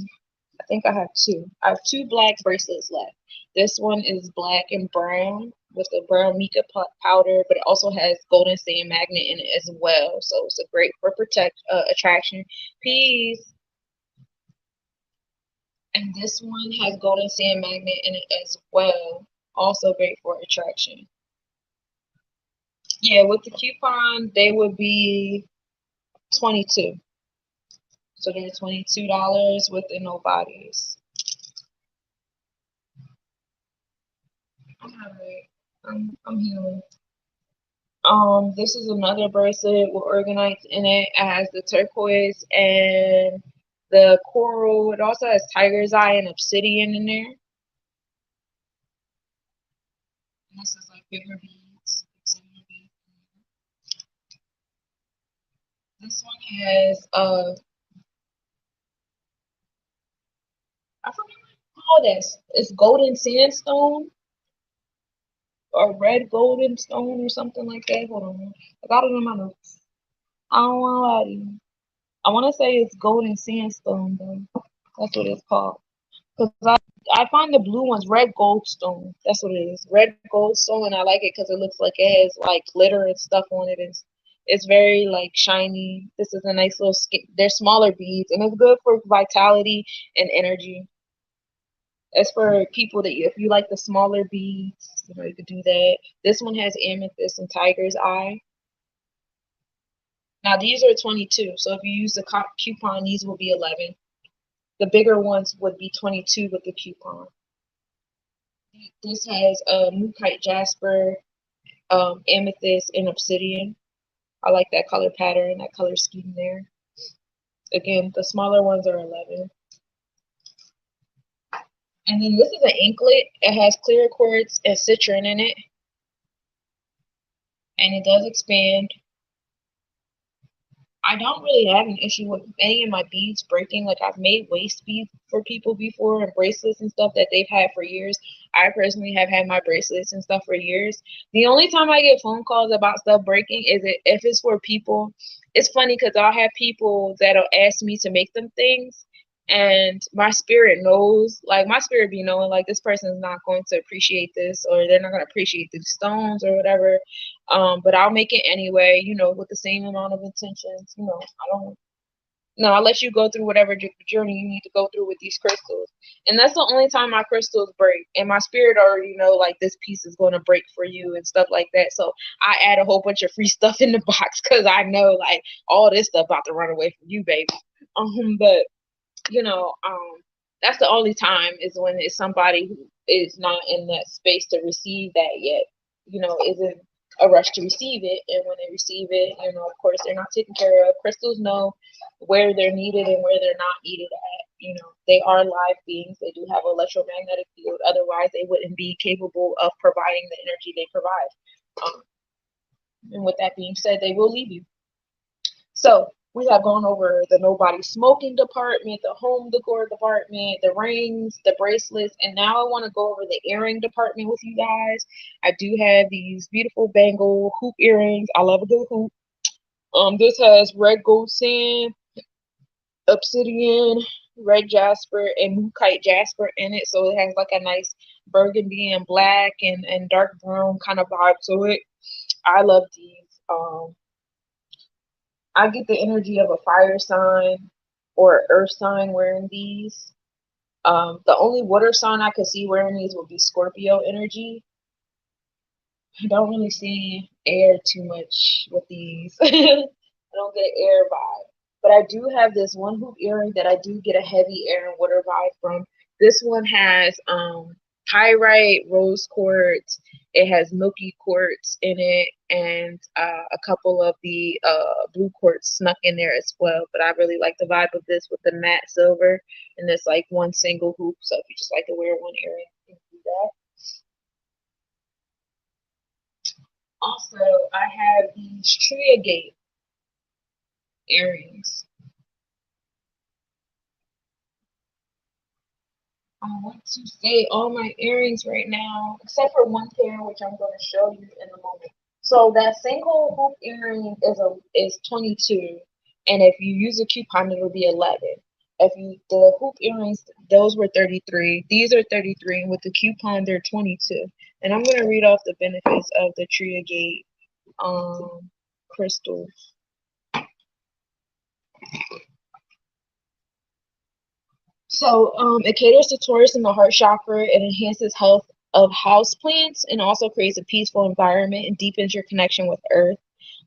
I think I have two. I have two black bracelets left. This one is black and brown with a brown mica powder, but it also has golden sand magnet in it as well. So it's a great for attraction piece. And this one has golden sand magnet in it as well. Also great for attraction. Yeah, with the coupon, they would be 22. So they're $22 with the Nobodies. I'm alright. I'm healing. This is another bracelet with organites in it. It has the turquoise and the coral. It also has tiger's eye and obsidian in there. And this is like bigger beads. Obsidian beads. This one has I forget what it's called. This it's golden sandstone or red golden stone or something like that. Hold on, I got it in my notes. I don't want to lie to you. I want to say it's golden sandstone though. That's what it's called. Cause I find the blue ones red goldstone. That's what it is. Red goldstone, and I like it because it looks like it has like glitter and stuff on it. It's very like shiny. This is a nice little skin. They're smaller beads, and it's good for vitality and energy. As for people that if you like the smaller beads, you could do that. This one has amethyst and tiger's eye. Now these are 22, so if you use the coupon, these will be 11. The bigger ones would be 22 with the coupon. This has mookaite jasper, amethyst, and obsidian. I like that color pattern, that color scheme there. Again, the smaller ones are 11. And then this is an anklet. It has clear quartz and citrine in it. And it does expand. I don't really have an issue with any of my beads breaking. Like I've made waist beads for people before and bracelets and stuff that they've had for years. I personally have had my bracelets and stuff for years. The only time I get phone calls about stuff breaking is if it's for people. It's funny because I'll have people that'll ask me to make them things, and my spirit knows, like my spirit be knowing, like this person is not going to appreciate this, or they're not going to appreciate the stones or whatever. But I'll make it anyway, with the same amount of intentions. I don't. No, I'll let you go through whatever journey you need to go through with these crystals. And that's the only time my crystals break. And my spirit already know, like, this piece is going to break for you and stuff like that. So I add a whole bunch of free stuff in the box because I know, like, all this stuff about to run away from you, baby. But, that's the only time is when it's somebody who is not in that space to receive that yet, isn't a rush to receive it. And when they receive it, of course, they're not taken care of. Crystals know where they're needed and where they're not needed at. They are live beings. They do have an electromagnetic field. Otherwise, they wouldn't be capable of providing the energy they provide. And with that being said, they will leave you. So we have gone over the nobody smoking department, the home decor department, the rings, the bracelets, and now I want to go over the earring department with you guys. I do have these beautiful bangle hoop earrings. I love a good hoop. This has red gold sand, obsidian, red jasper, and mookaite jasper in it, so it has like a nice burgundy and black and dark brown kind of vibe to it. I love these. I get the energy of a fire sign or earth sign wearing these. The only water sign I could see wearing these would be Scorpio energy. I don't really see air too much with these. I don't get an air vibe. But I do have this one hoop earring that I do get a heavy air and water vibe from. This one has pyrite, rose quartz. It has milky quartz in it, and a couple of the blue quartz snuck in there as well. But I really like the vibe of this with the matte silver and this like one single hoop. So if you just like to wear one earring, you can do that. Also, I have these Tria Gate earrings. I want to say all my earrings right now, except for one pair, which I'm going to show you in a moment. So that single hoop earring is 22, and if you use a coupon, it'll be 11. If you the hoop earrings, those were 33. These are 33, and with the coupon, they're 22. And I'm going to read off the benefits of the Triagate crystal. So it caters to Taurus and the heart chakra. It enhances health of house plants and also creates a peaceful environment and deepens your connection with earth.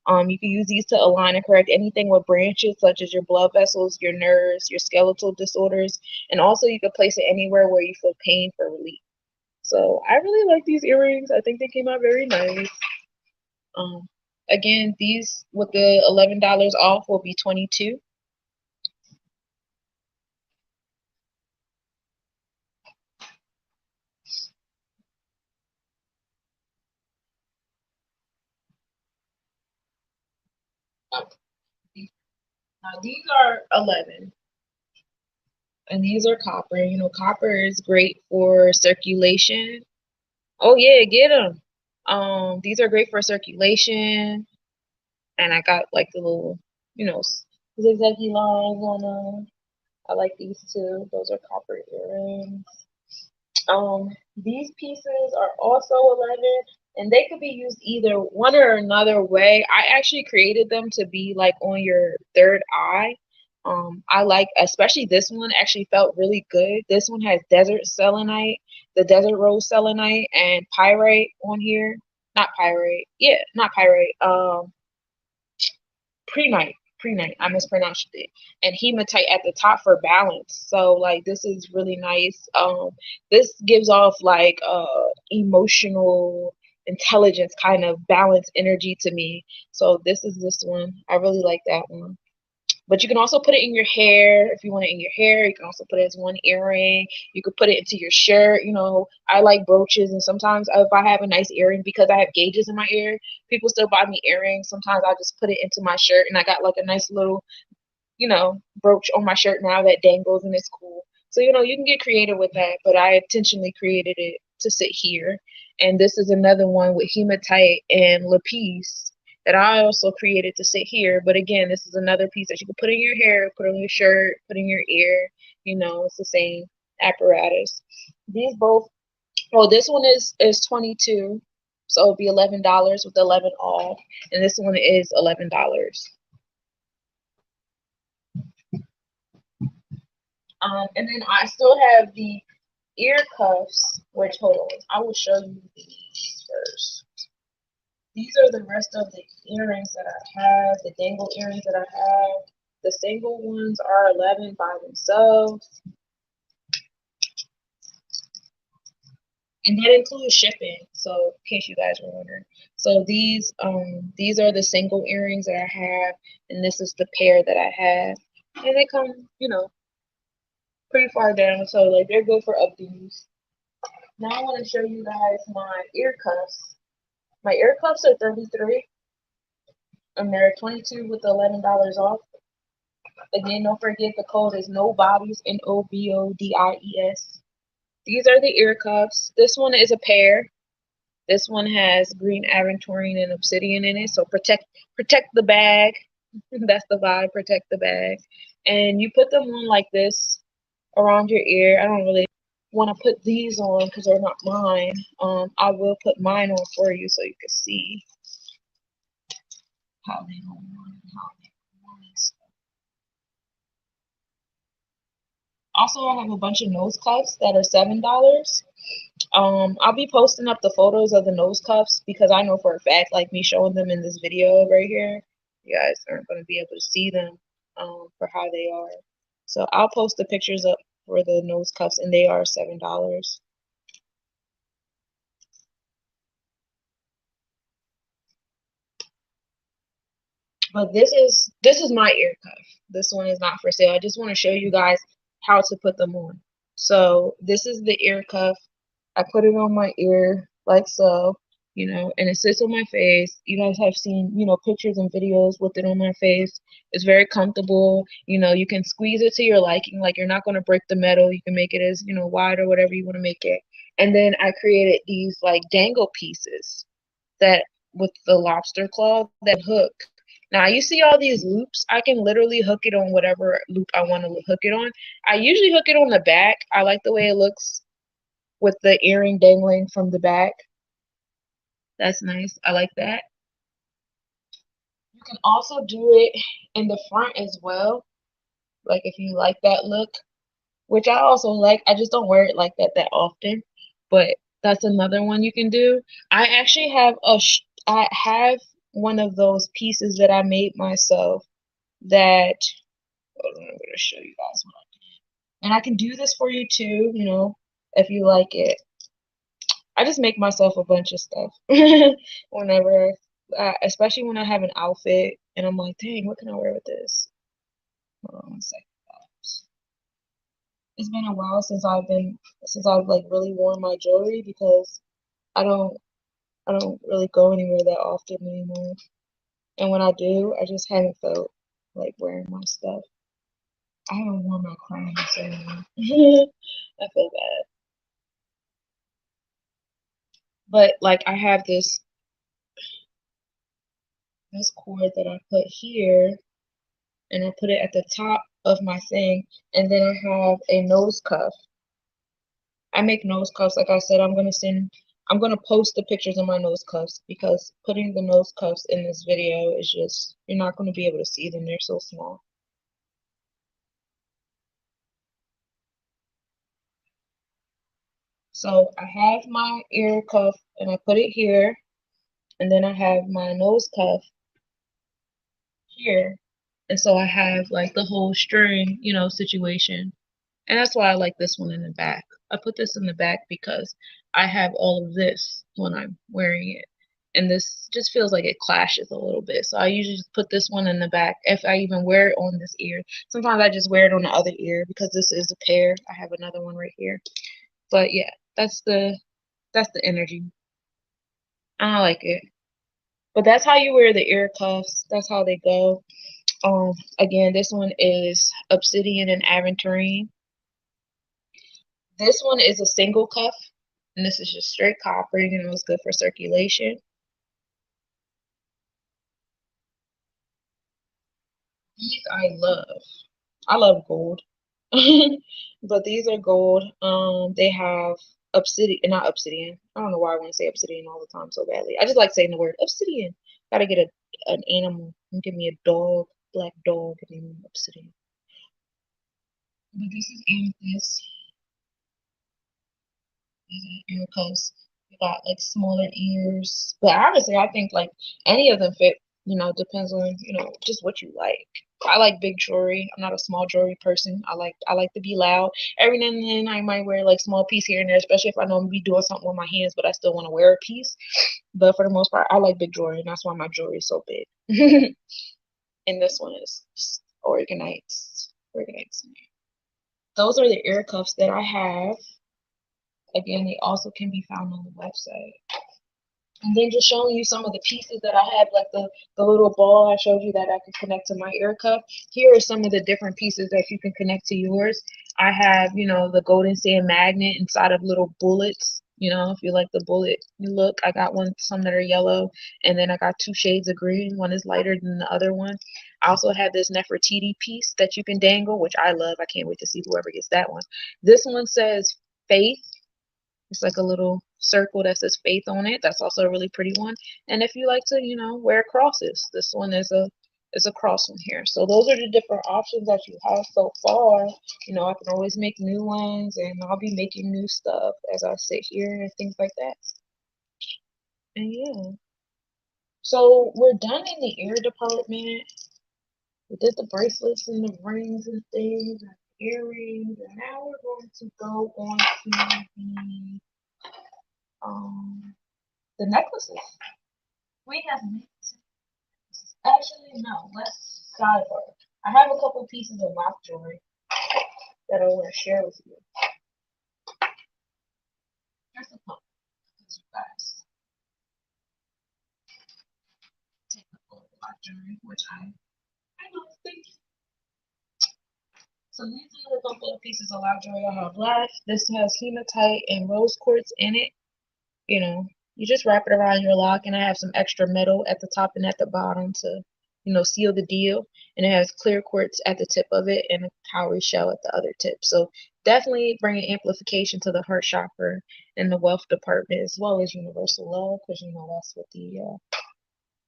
You can use these to align and correct anything with branches, such as your blood vessels, your nerves, your skeletal disorders, and also you can place it anywhere where you feel pain for relief. So I really like these earrings. I think they came out very nice. Um, Again, these with the $11 off will be 22. Now these are 11. And these are copper. You know, copper is great for circulation. Oh yeah, get them. These are great for circulation, and I got like the little, you know, zigzaggy lines on them. I like these too. Those are copper earrings. These pieces are also 11, and they could be used either one or another way. I actually created them to be like on your third eye. I like, especially this one actually felt really good. This one has desert selenite, the desert rose selenite, and pyrite on here. Not pyrite. Yeah, not pyrite. Prenite. I mispronounced it. And hematite at the top for balance. So like this is really nice. This gives off like emotional intelligence kind of balance energy to me. So this one. I really like that one. But you can also put it in your hair if you want it in your hair. You can also put it as one earring. You could put it into your shirt. You know, I like brooches, and sometimes if I have a nice earring because I have gauges in my ear, people still buy me earrings. Sometimes I just put it into my shirt, and I got like a nice little, you know, brooch on my shirt now that dangles and it's cool. So, you know, you can get creative with that, but I intentionally created it to sit here. And this is another one with hematite and lapis that I also created to sit here. But again, this is another piece that you can put in your hair, put on your shirt, put in your ear. You know, it's the same apparatus. These both, oh, this one is 22. So it'll be $11 with 11 off. And this one is $11. And then I still have the ear cuffs, which hold on, I will show you these first. These are the rest of the earrings that I have, the dangle earrings that I have. The single ones are 11 by themselves, and that includes shipping. So, in case you guys were wondering, so these are the single earrings that I have, and this is the pair that I have, and they come, you know, pretty far down, so like they're good for updos. Now I want to show you guys my ear cuffs. My ear cuffs are 33 and they're 22 with $11 off. Again, don't forget the code is Nobodies, Nobodies. These are the ear cuffs. This one is a pair. This one has green aventurine and obsidian in it. So protect the bag. That's the vibe, protect the bag. And you put them on like this around your ear. I don't really want to put these on because they're not mine. I will put mine on for you so you can see how they go on and how they go on. Also, I have a bunch of nose cuffs that are $7. I'll be posting up the photos of the nose cuffs because I know for a fact, like me showing them in this video right here, you guys aren't going to be able to see them for how they are. So I'll post the pictures up for the nose cuffs, and they are $7. But this is my ear cuff. This one is not for sale. I just want to show you guys how to put them on. So this is the ear cuff. I put it on my ear like so. and it sits on my face. You guys have seen, pictures and videos with it on my face. It's very comfortable. You can squeeze it to your liking. Like, you're not going to break the metal. You can make it as, wide or whatever you want to make it. And then I created these like dangle pieces that with the lobster claw that hook. Now, you see all these loops? I can literally hook it on whatever loop I want to hook it on. I usually hook it on the back. I like the way it looks with the earring dangling from the back. That's nice. I like that. You can also do it in the front as well, like if you like that look, which I also like. I just don't wear it like that often, but that's another one you can do. I actually have I have one of those pieces that I made myself that, hold on, I'm going to show you guys what I did. And I can do this for you too, if you like it. I just make myself a bunch of stuff whenever, especially when I have an outfit and I'm like, dang, what can I wear with this? Hold on one second. It's been a while since I've like really worn my jewelry because I don't I don't really go anywhere that often anymore. And when I do, I just haven't felt like wearing my stuff. I haven't worn my crown in so long. I feel bad. But like I have this cord that I put here and I put it at the top of my thing, and then I have a nose cuff. I make nose cuffs. Like I said, I'm gonna post the pictures of my nose cuffs because putting the nose cuffs in this video is just, you're not gonna be able to see them. They're so small. So I have my ear cuff and I put it here, and then I have my nose cuff here. And so I have like the whole string, situation. And that's why I like this one in the back. I put this in the back because I have all of this when I'm wearing it. And this just feels like it clashes a little bit. So I usually just put this one in the back if I even wear it on this ear. Sometimes I just wear it on the other ear because this is a pair. I have another one right here. But yeah, that's the energy. I like it. But that's how you wear the ear cuffs. That's how they go. Again, this one is obsidian and aventurine. This one is a single cuff, and this is just straight copper. It's good for circulation. These I love. I love gold. But these are gold. They have obsidian, not obsidian. I don't know why I want to say obsidian all the time so badly. I just like saying the word obsidian. Gotta get an animal and give me a dog, black dog, and then obsidian. But this is amethyst. These are ear cuffs. You got like smaller ears. But honestly, I think like any of them fit, depends on, just what you like. I like big jewelry. I'm not a small jewelry person. I like to be loud. Every now and then I might wear like small piece here and there, especially if I know I'm gonna be doing something with my hands, but I still want to wear a piece. But for the most part, I like big jewelry, and that's why my jewelry is so big. And this one is organized. Organized. Those are the ear cuffs that I have. Again, they also can be found on the website. And then just showing you some of the pieces that I have, like the little ball I showed you that I could connect to my ear cuff. Here are some of the different pieces that you can connect to yours. I have, the golden sand magnet inside of little bullets. If you like the bullet look, I got some that are yellow, and then I got two shades of green. One is lighter than the other one. I also have this Nefertiti piece that you can dangle, which I love. I can't wait to see whoever gets that one. This one says faith. It's like a little circle that says faith on it. That's also a really pretty one. And if you like to, wear crosses, this one is a cross one here. So those are the different options that you have so far. I can always make new ones, and I'll be making new stuff as I sit here and things like that. And yeah. So we're done in the ear department. We did the bracelets and the rings and things and earrings, and now we're going to go on to um the necklaces. We have actually no. Let's sidebar. I have a couple pieces of mock jewelry that I want to share with you. Just a couple, you guys. jewelry, which I don't think. So these are the couple of pieces of loud jewelry I have left. This has hematite and rose quartz in it. You know, you just wrap it around your lock, and I have some extra metal at the top and at the bottom to, seal the deal. And it has clear quartz at the tip of it and a cowrie shell at the other tip. So definitely bringing amplification to the heart chakra and the wealth department, as well as universal love, because that's what the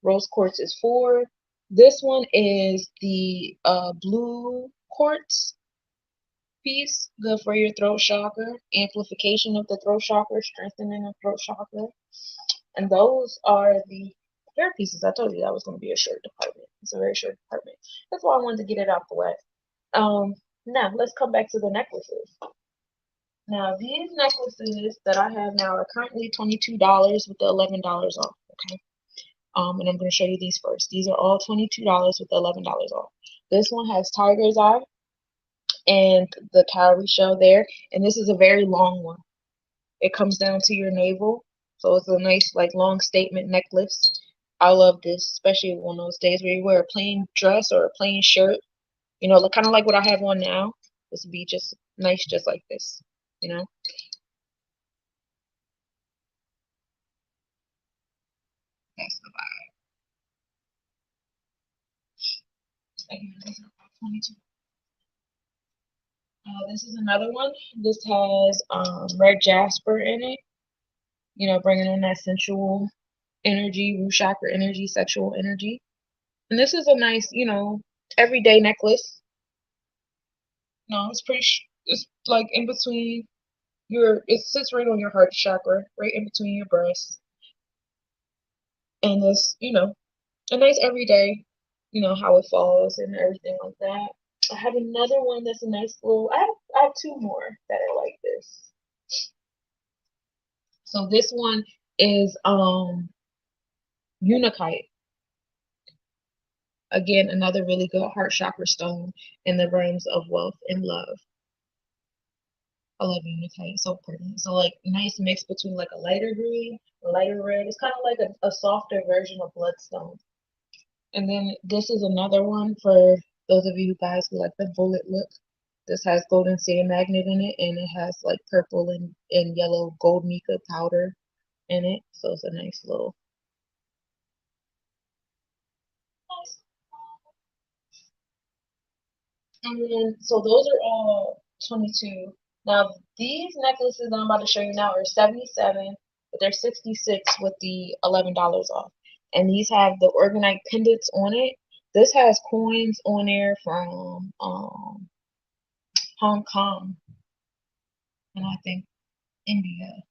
rose quartz is for. This one is the blue quartz piece, good for your throat chakra, amplification of the throat chakra, strengthening the throat chakra. And those are the hair pieces. I told you that was going to be a short department. It's a very short department. That's why I wanted to get it out the way. Now let's come back to the necklaces. Now these necklaces that I have now are currently $22 with the $11 off. Okay. And I'm going to show you these first. These are all $22 with the $11 off. This one has tiger's eye and the cowrie shell there, and this is a very long one. It comes down to your navel, so it's a nice like long statement necklace. I love this, especially on those days where you wear a plain dress or a plain shirt, kind of like what I have on now. This would be just nice, just like this, you know. That's the vibe. Again, these are all 22. This is another one. This has red jasper in it, bringing on that sensual energy, root chakra energy, sexual energy. And this is a nice, everyday necklace. No, it's pretty, it's like in between it sits right on your heart chakra, right in between your breasts. And it's, a nice everyday, how it falls and everything like that. I have another one that's a nice little, I have two more that are like this. So this one is Unikite. Again, another really good heart chakra stone in the realms of wealth and love. I love Unikite. It's so pretty. So like nice mix between like a lighter green, a lighter red. It's kind of like a softer version of bloodstone. And then this is another one for those of you guys who like the bullet look. This has golden sand magnet in it, and it has like purple and yellow gold mica powder in it. So it's a nice little. And then, so those are all 22. Now, these necklaces I'm about to show you now are 77, but they're 66 with the $11 off. And these have the organite pendants on it. This has coins on there from Hong Kong and I think India.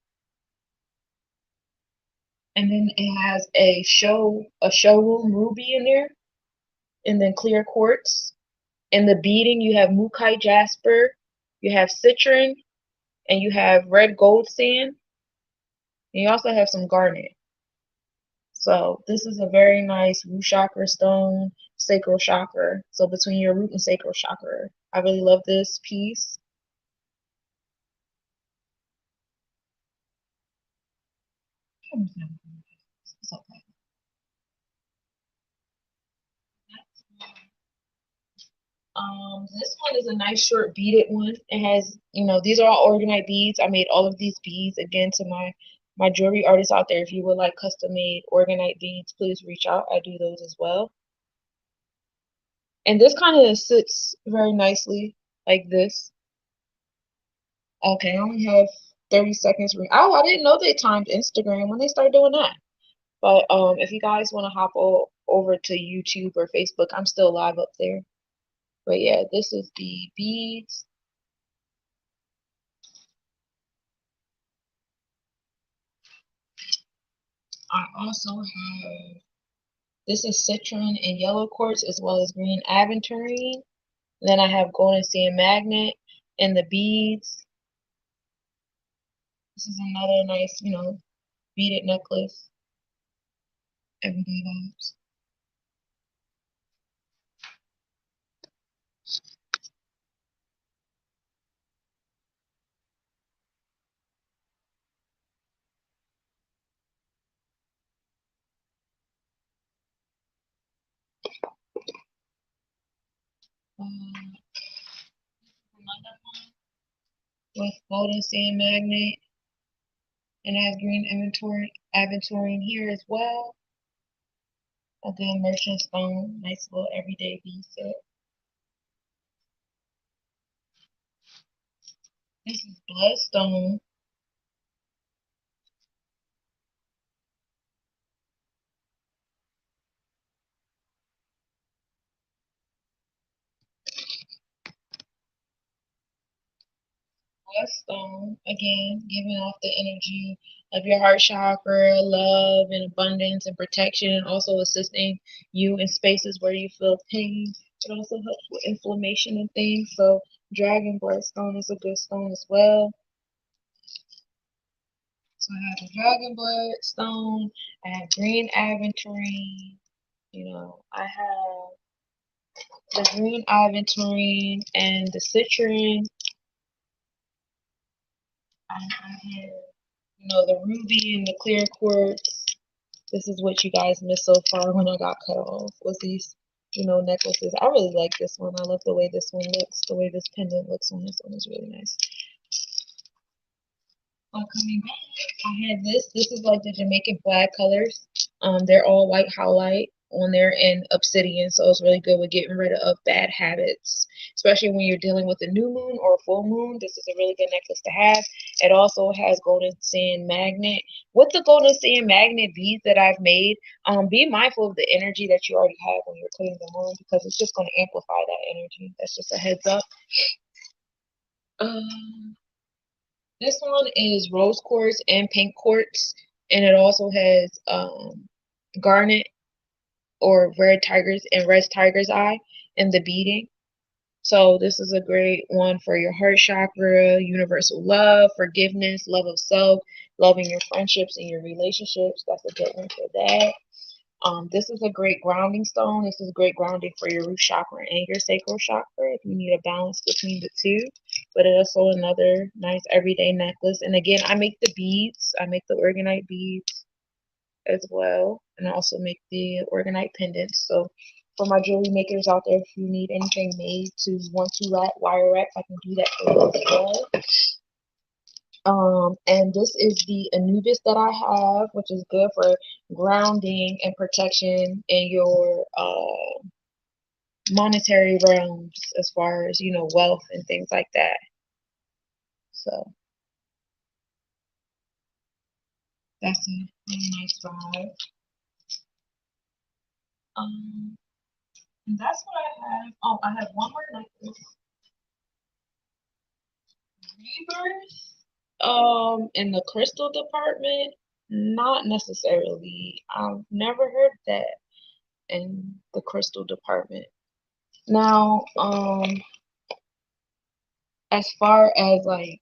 And then it has a showroom ruby in there, and then clear quartz. In the beading, you have Mukai jasper, you have citron, and you have red gold sand, and you also have some garnet. So this is a very nice root chakra stone, sacral chakra. So between your root and sacral chakra. I really love this piece. It's okay. This one is a nice short beaded one. It has, these are all organite beads. I made all of these beads again to my jewelry artists out there. If you would like custom made organite beads, please reach out. I do those as well. And this kind of sits very nicely like this. Okay, I only have 30 seconds. Oh, I didn't know they timed Instagram when they started doing that. But if you guys want to hop over to YouTube or Facebook, I'm still live up there. But yeah, this is the beads. I also have, this is citron and yellow quartz as well as green aventurine. Then I have golden sand magnet and the beads. This is another nice, beaded necklace. Everyday vibes. Um, another one with golden sand magnet and has green aventurine here as well. A good merchant stone, nice little everyday bead set. This is bloodstone. Bloodstone, again, giving off the energy of your heart chakra, love and abundance and protection, and also assisting you in spaces where you feel pain. It also helps with inflammation and things. So, dragon bloodstone is a good stone as well. So, I have the dragon bloodstone, I have green aventurine, I have the green aventurine and the citrine. I have, the ruby and the clear quartz. This is what you guys missed so far when I got cut off, was these, necklaces. I really like this one. I love the way this one looks. The way this pendant looks on this one is really nice. Coming back, I had this. This is like the Jamaican flag colors. They're all white highlight on there and obsidian, so it's really good with getting rid of bad habits, especially when you're dealing with a new moon or a full moon. This is a really good necklace to have. It also has golden sand magnet. With the golden sand magnet beads that I've made, be mindful of the energy that you already have when you're putting them on, because it's just going to amplify that energy. That's just a heads up. Um, This one is rose quartz and pink quartz, and it also has garnet or red tiger's eye in the beading. So this is a great one for your heart chakra, universal love, forgiveness, love of self, loving your friendships and your relationships. That's a good one for that. This is a great grounding stone. This is great grounding for your root chakra and your sacral chakra if you need a balance between the two. But it's also another nice everyday necklace. And again, I make the beads. I make the organite beads as well. And I also make the organite pendants. So for my jewelry makers out there, if you need anything made to want to wire wrap, I can do that for you as well. And this is the Anubis that I have, which is good for grounding and protection in your monetary realms as far as, wealth and things like that. So that's a really nice vibe. Um, and that's what I have. Oh, I have one more necklace. Rebirth. In the crystal department, not necessarily. I've never heard that in the crystal department. Now, as far as like,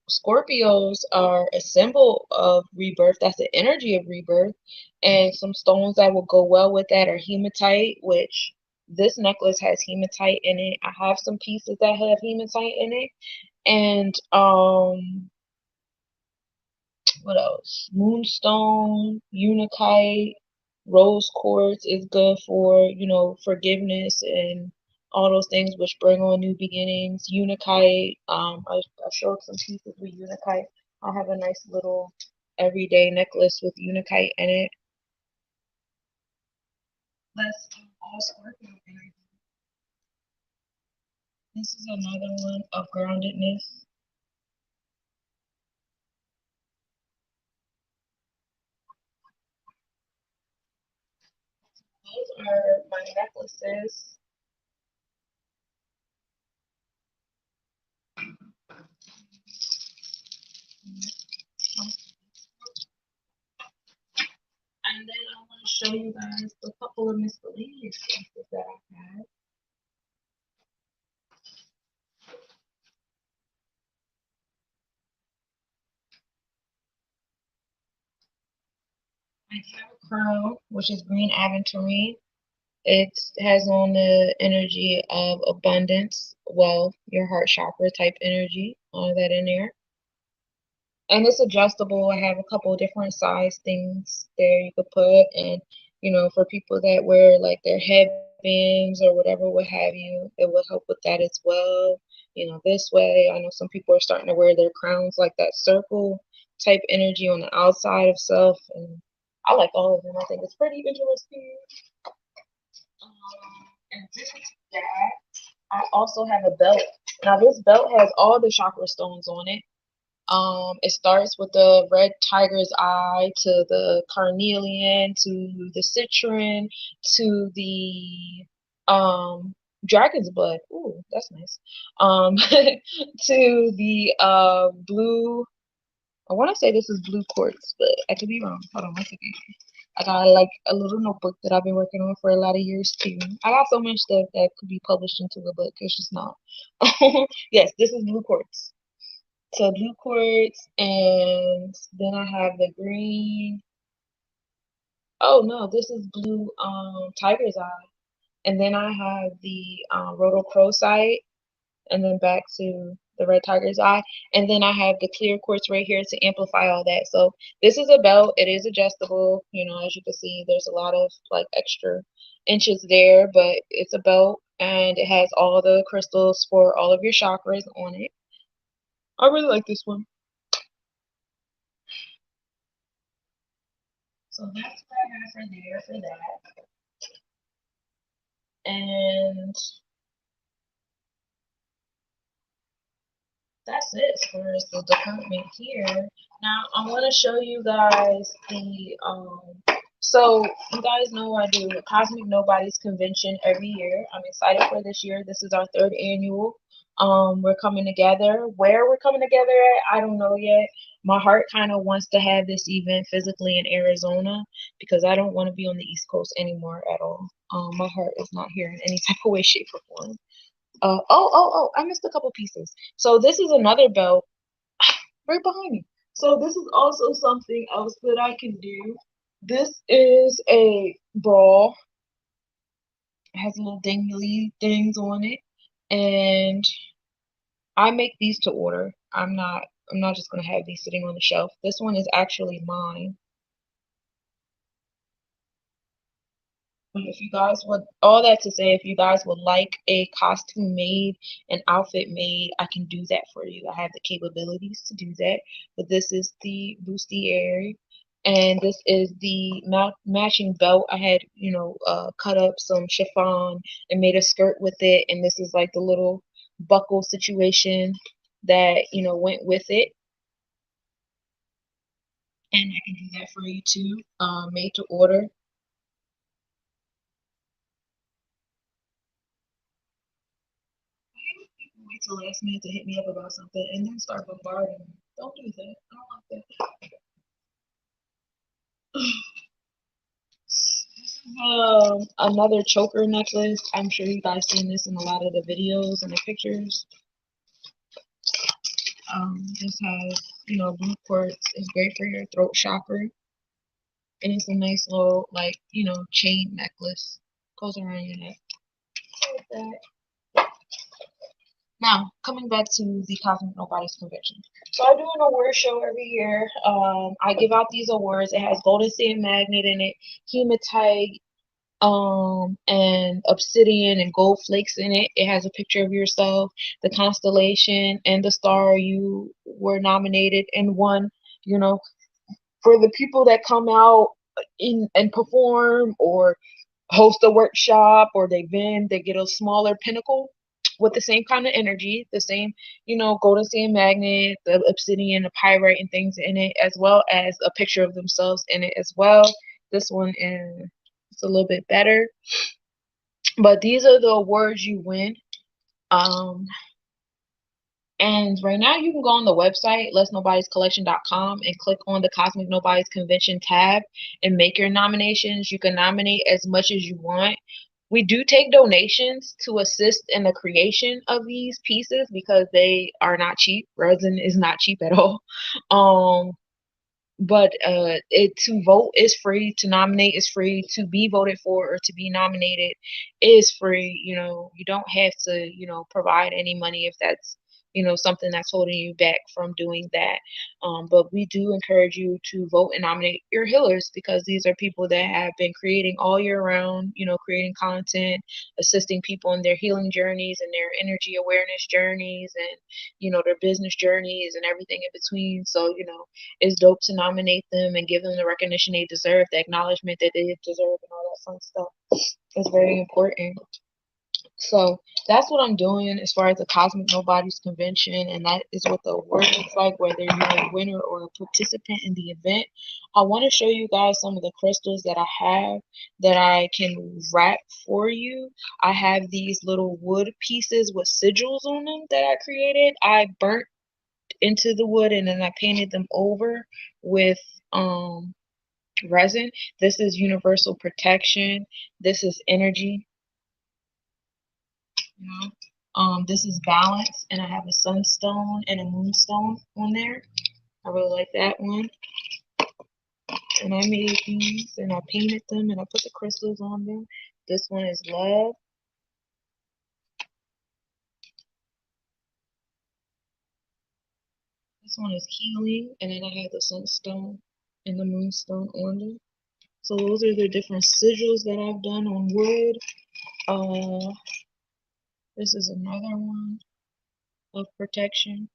Scorpios are a symbol of rebirth. That's the energy of rebirth. And some stones that will go well with that are hematite, which this necklace has hematite in it. I have some pieces that have hematite in it. And what else? Moonstone, Unakite, rose quartz is good for, forgiveness and all those things which bring on new beginnings. Unakite, I showed some pieces with Unakite. I have a nice little everyday necklace with Unakite in it. That's all Scorpio energy. This is another one of groundedness. Those are my necklaces. And then I want to show you guys a couple of miscellaneous pieces that I have. I have a crown, which is green aventurine. It has on the energy of abundance, wealth, your heart chakra type energy, all that in there. And it's adjustable. I have a couple of different size things there you could put. And, for people that wear like their headbands bands or whatever, what have you. It will help with that as well. You know, this way, I know some people are starting to wear their crowns like that circle type energy on the outside of self, and I like all of them. I think it's pretty interesting. And this is that. I also have a belt. Now this belt has all the chakra stones on it. It starts with the red tiger's eye to the carnelian to the citrine to the dragon's blood. Ooh, that's nice. To the blue. I want to say this is blue quartz, but I could be wrong. Hold on one second. I got like a little notebook that I've been working on for a lot of years too. I got so much stuff that could be published into a book. It's just not. Yes, this is blue quartz. So blue quartz, and then I have the green. Oh no, this is blue tiger's eye. And then I have the rhodochrosite, and then back to the red tiger's eye. And then I have the clear quartz right here to amplify all that. So this is a belt. It is adjustable. You know, as you can see, there's a lot of like extra inches there, but it's a belt and it has all the crystals for all of your chakras on it. I really like this one. So that's what I have for there for that. And that's it as far as the department here. Now I want to show you guys the so you guys know I do a Cosmic Nobodies convention every year. I'm excited for this year. This is our third annual. We're coming together. Where we're coming together at, I don't know yet. My heart kind of wants to have this event physically in Arizona because I don't want to be on the East Coast anymore at all. My heart is not here in any type of way, shape, or form. I missed a couple pieces. So this is another belt right behind me. So this is also something else that I can do. This is a ball. It has little dingly things on it, and I make these to order. I'm not just gonna have these sitting on the shelf. This one is actually mine. If you guys would, all that to say, if you guys would like a costume made, an outfit made, I can do that for you. I have the capabilities to do that. But this is the bustier, and this is the matching belt. I had, cut up some chiffon and made a skirt with it, and this is like the little buckle situation that, went with it. And I can do that for you too, made to order. People wait till last minute to hit me up about something and then start bombarding me. Don't do that. I don't like that. This is another choker necklace. I'm sure you guys seen this in a lot of the videos and the pictures. This has, blue quartz. It's great for your throat chakra. And it's a nice little, like, chain necklace. Goes around your neck. Like that. Now, coming back to the Cosmic Nobodies Convention. So I do an award show every year. I give out these awards. It has golden sand magnet in it, hematite, and obsidian and gold flakes in it. It has a picture of yourself, the constellation, and the star you were nominated and won. You know, for the people that come out in and perform or host a workshop or they get a smaller pinnacle with the same kind of energy, the same, golden sand magnet, the obsidian, the pyrite and things in it, as well as a picture of themselves in it as well. This one is it's a little bit better. But these are the awards you win. Um, and right now you can go on the website, lesnobodiescollection.com, and click on the Cosmic Nobodies Convention tab and make your nominations. You can nominate as much as you want. We do take donations to assist in the creation of these pieces because they are not cheap. Resin is not cheap at all. But to vote is free, to nominate is free, to be voted for or to be nominated is free. You don't have to, provide any money if that's, something that's holding you back from doing that. But we do encourage you to vote and nominate your healers, because these are people that have been creating all year round, creating content, assisting people in their healing journeys and their energy awareness journeys, and their business journeys and everything in between. So it's dope to nominate them and give them the recognition they deserve, the acknowledgement that they deserve, and all that fun stuff. It's very important. So that's what I'm doing as far as the Cosmic Nobodies Convention, and that is what the award looks like, whether you're a winner or a participant in the event. I want to show you guys some of the crystals that I have that I can wrap for you. I have these little wood pieces with sigils on them that I created. I burnt into the wood and then I painted them over with resin. This is universal protection. This is energy. You know, this is balance, and I have a sunstone and a moonstone on there. I really like that one. And I made these, and I painted them, and I put the crystals on them. This one is love. This one is healing, and then I have the sunstone and the moonstone on them. So those are the different sigils that I've done on wood. This is another one of protection.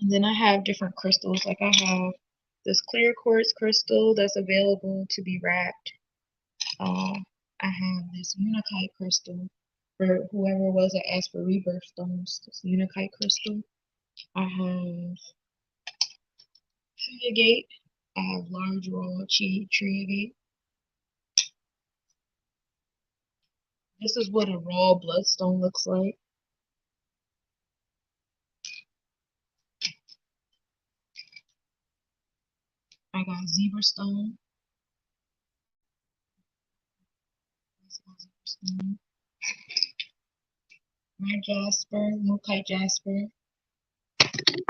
And then I have different crystals. Like I have this clear quartz crystal that's available to be wrapped. I have this unakite crystal for whoever was that asked for rebirth stones. This unakite crystal. I have tree agate. I have large raw tree agate. This is what a raw bloodstone looks like. I got zebra stone. Red jasper, mookaite jasper.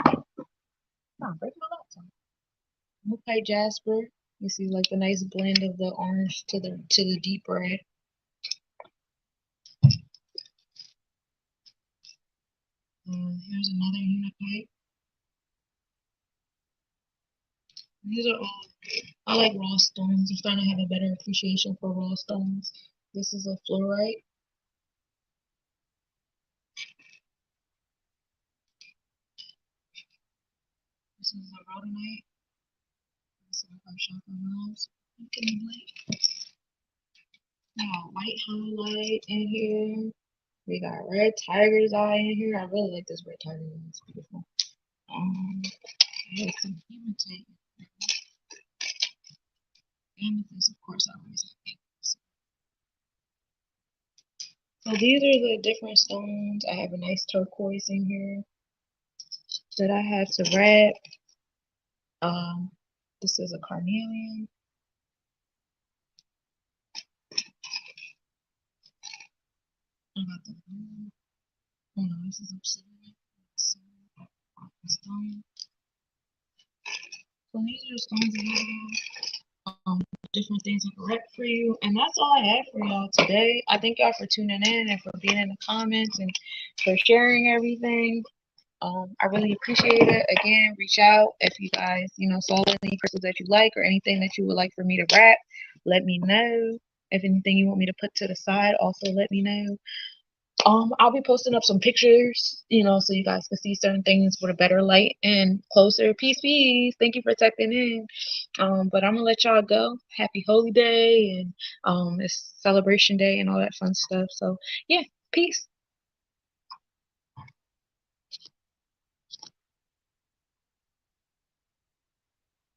Oh, break my laptop. Mookaite jasper. You see, like the nice blend of the orange to the deep red. Here's another unakite. These are all. I like raw stones. I'm starting to have a better appreciation for raw stones. This is a fluorite. This is a rhodonite. This is our chakra rose. We got white highlight in here. We got red tiger's eye in here. I really like this red tiger's eye. It's beautiful. I have some hematite. Amethyst, of course, I always have amethyst. So these are the different stones. I have a nice turquoise in here that I have to wrap. This is a carnelian. I got the blue. Oh no, this is obsidian. Stone. So these are the stones that I have. Different things I can wrap for you. And that's all I have for y'all today. I thank y'all for tuning in and for being in the comments and for sharing everything. I really appreciate it. Again, reach out if you guys, saw any crystals that you like or anything that you would like for me to wrap. Let me know. If anything you want me to put to the side, also let me know. I'll be posting up some pictures, so you guys can see certain things with a better light and closer. Peace, peace. Thank you for checking in. But I'm gonna let y'all go. Happy Holy Day and it's celebration day and all that fun stuff. So yeah, peace.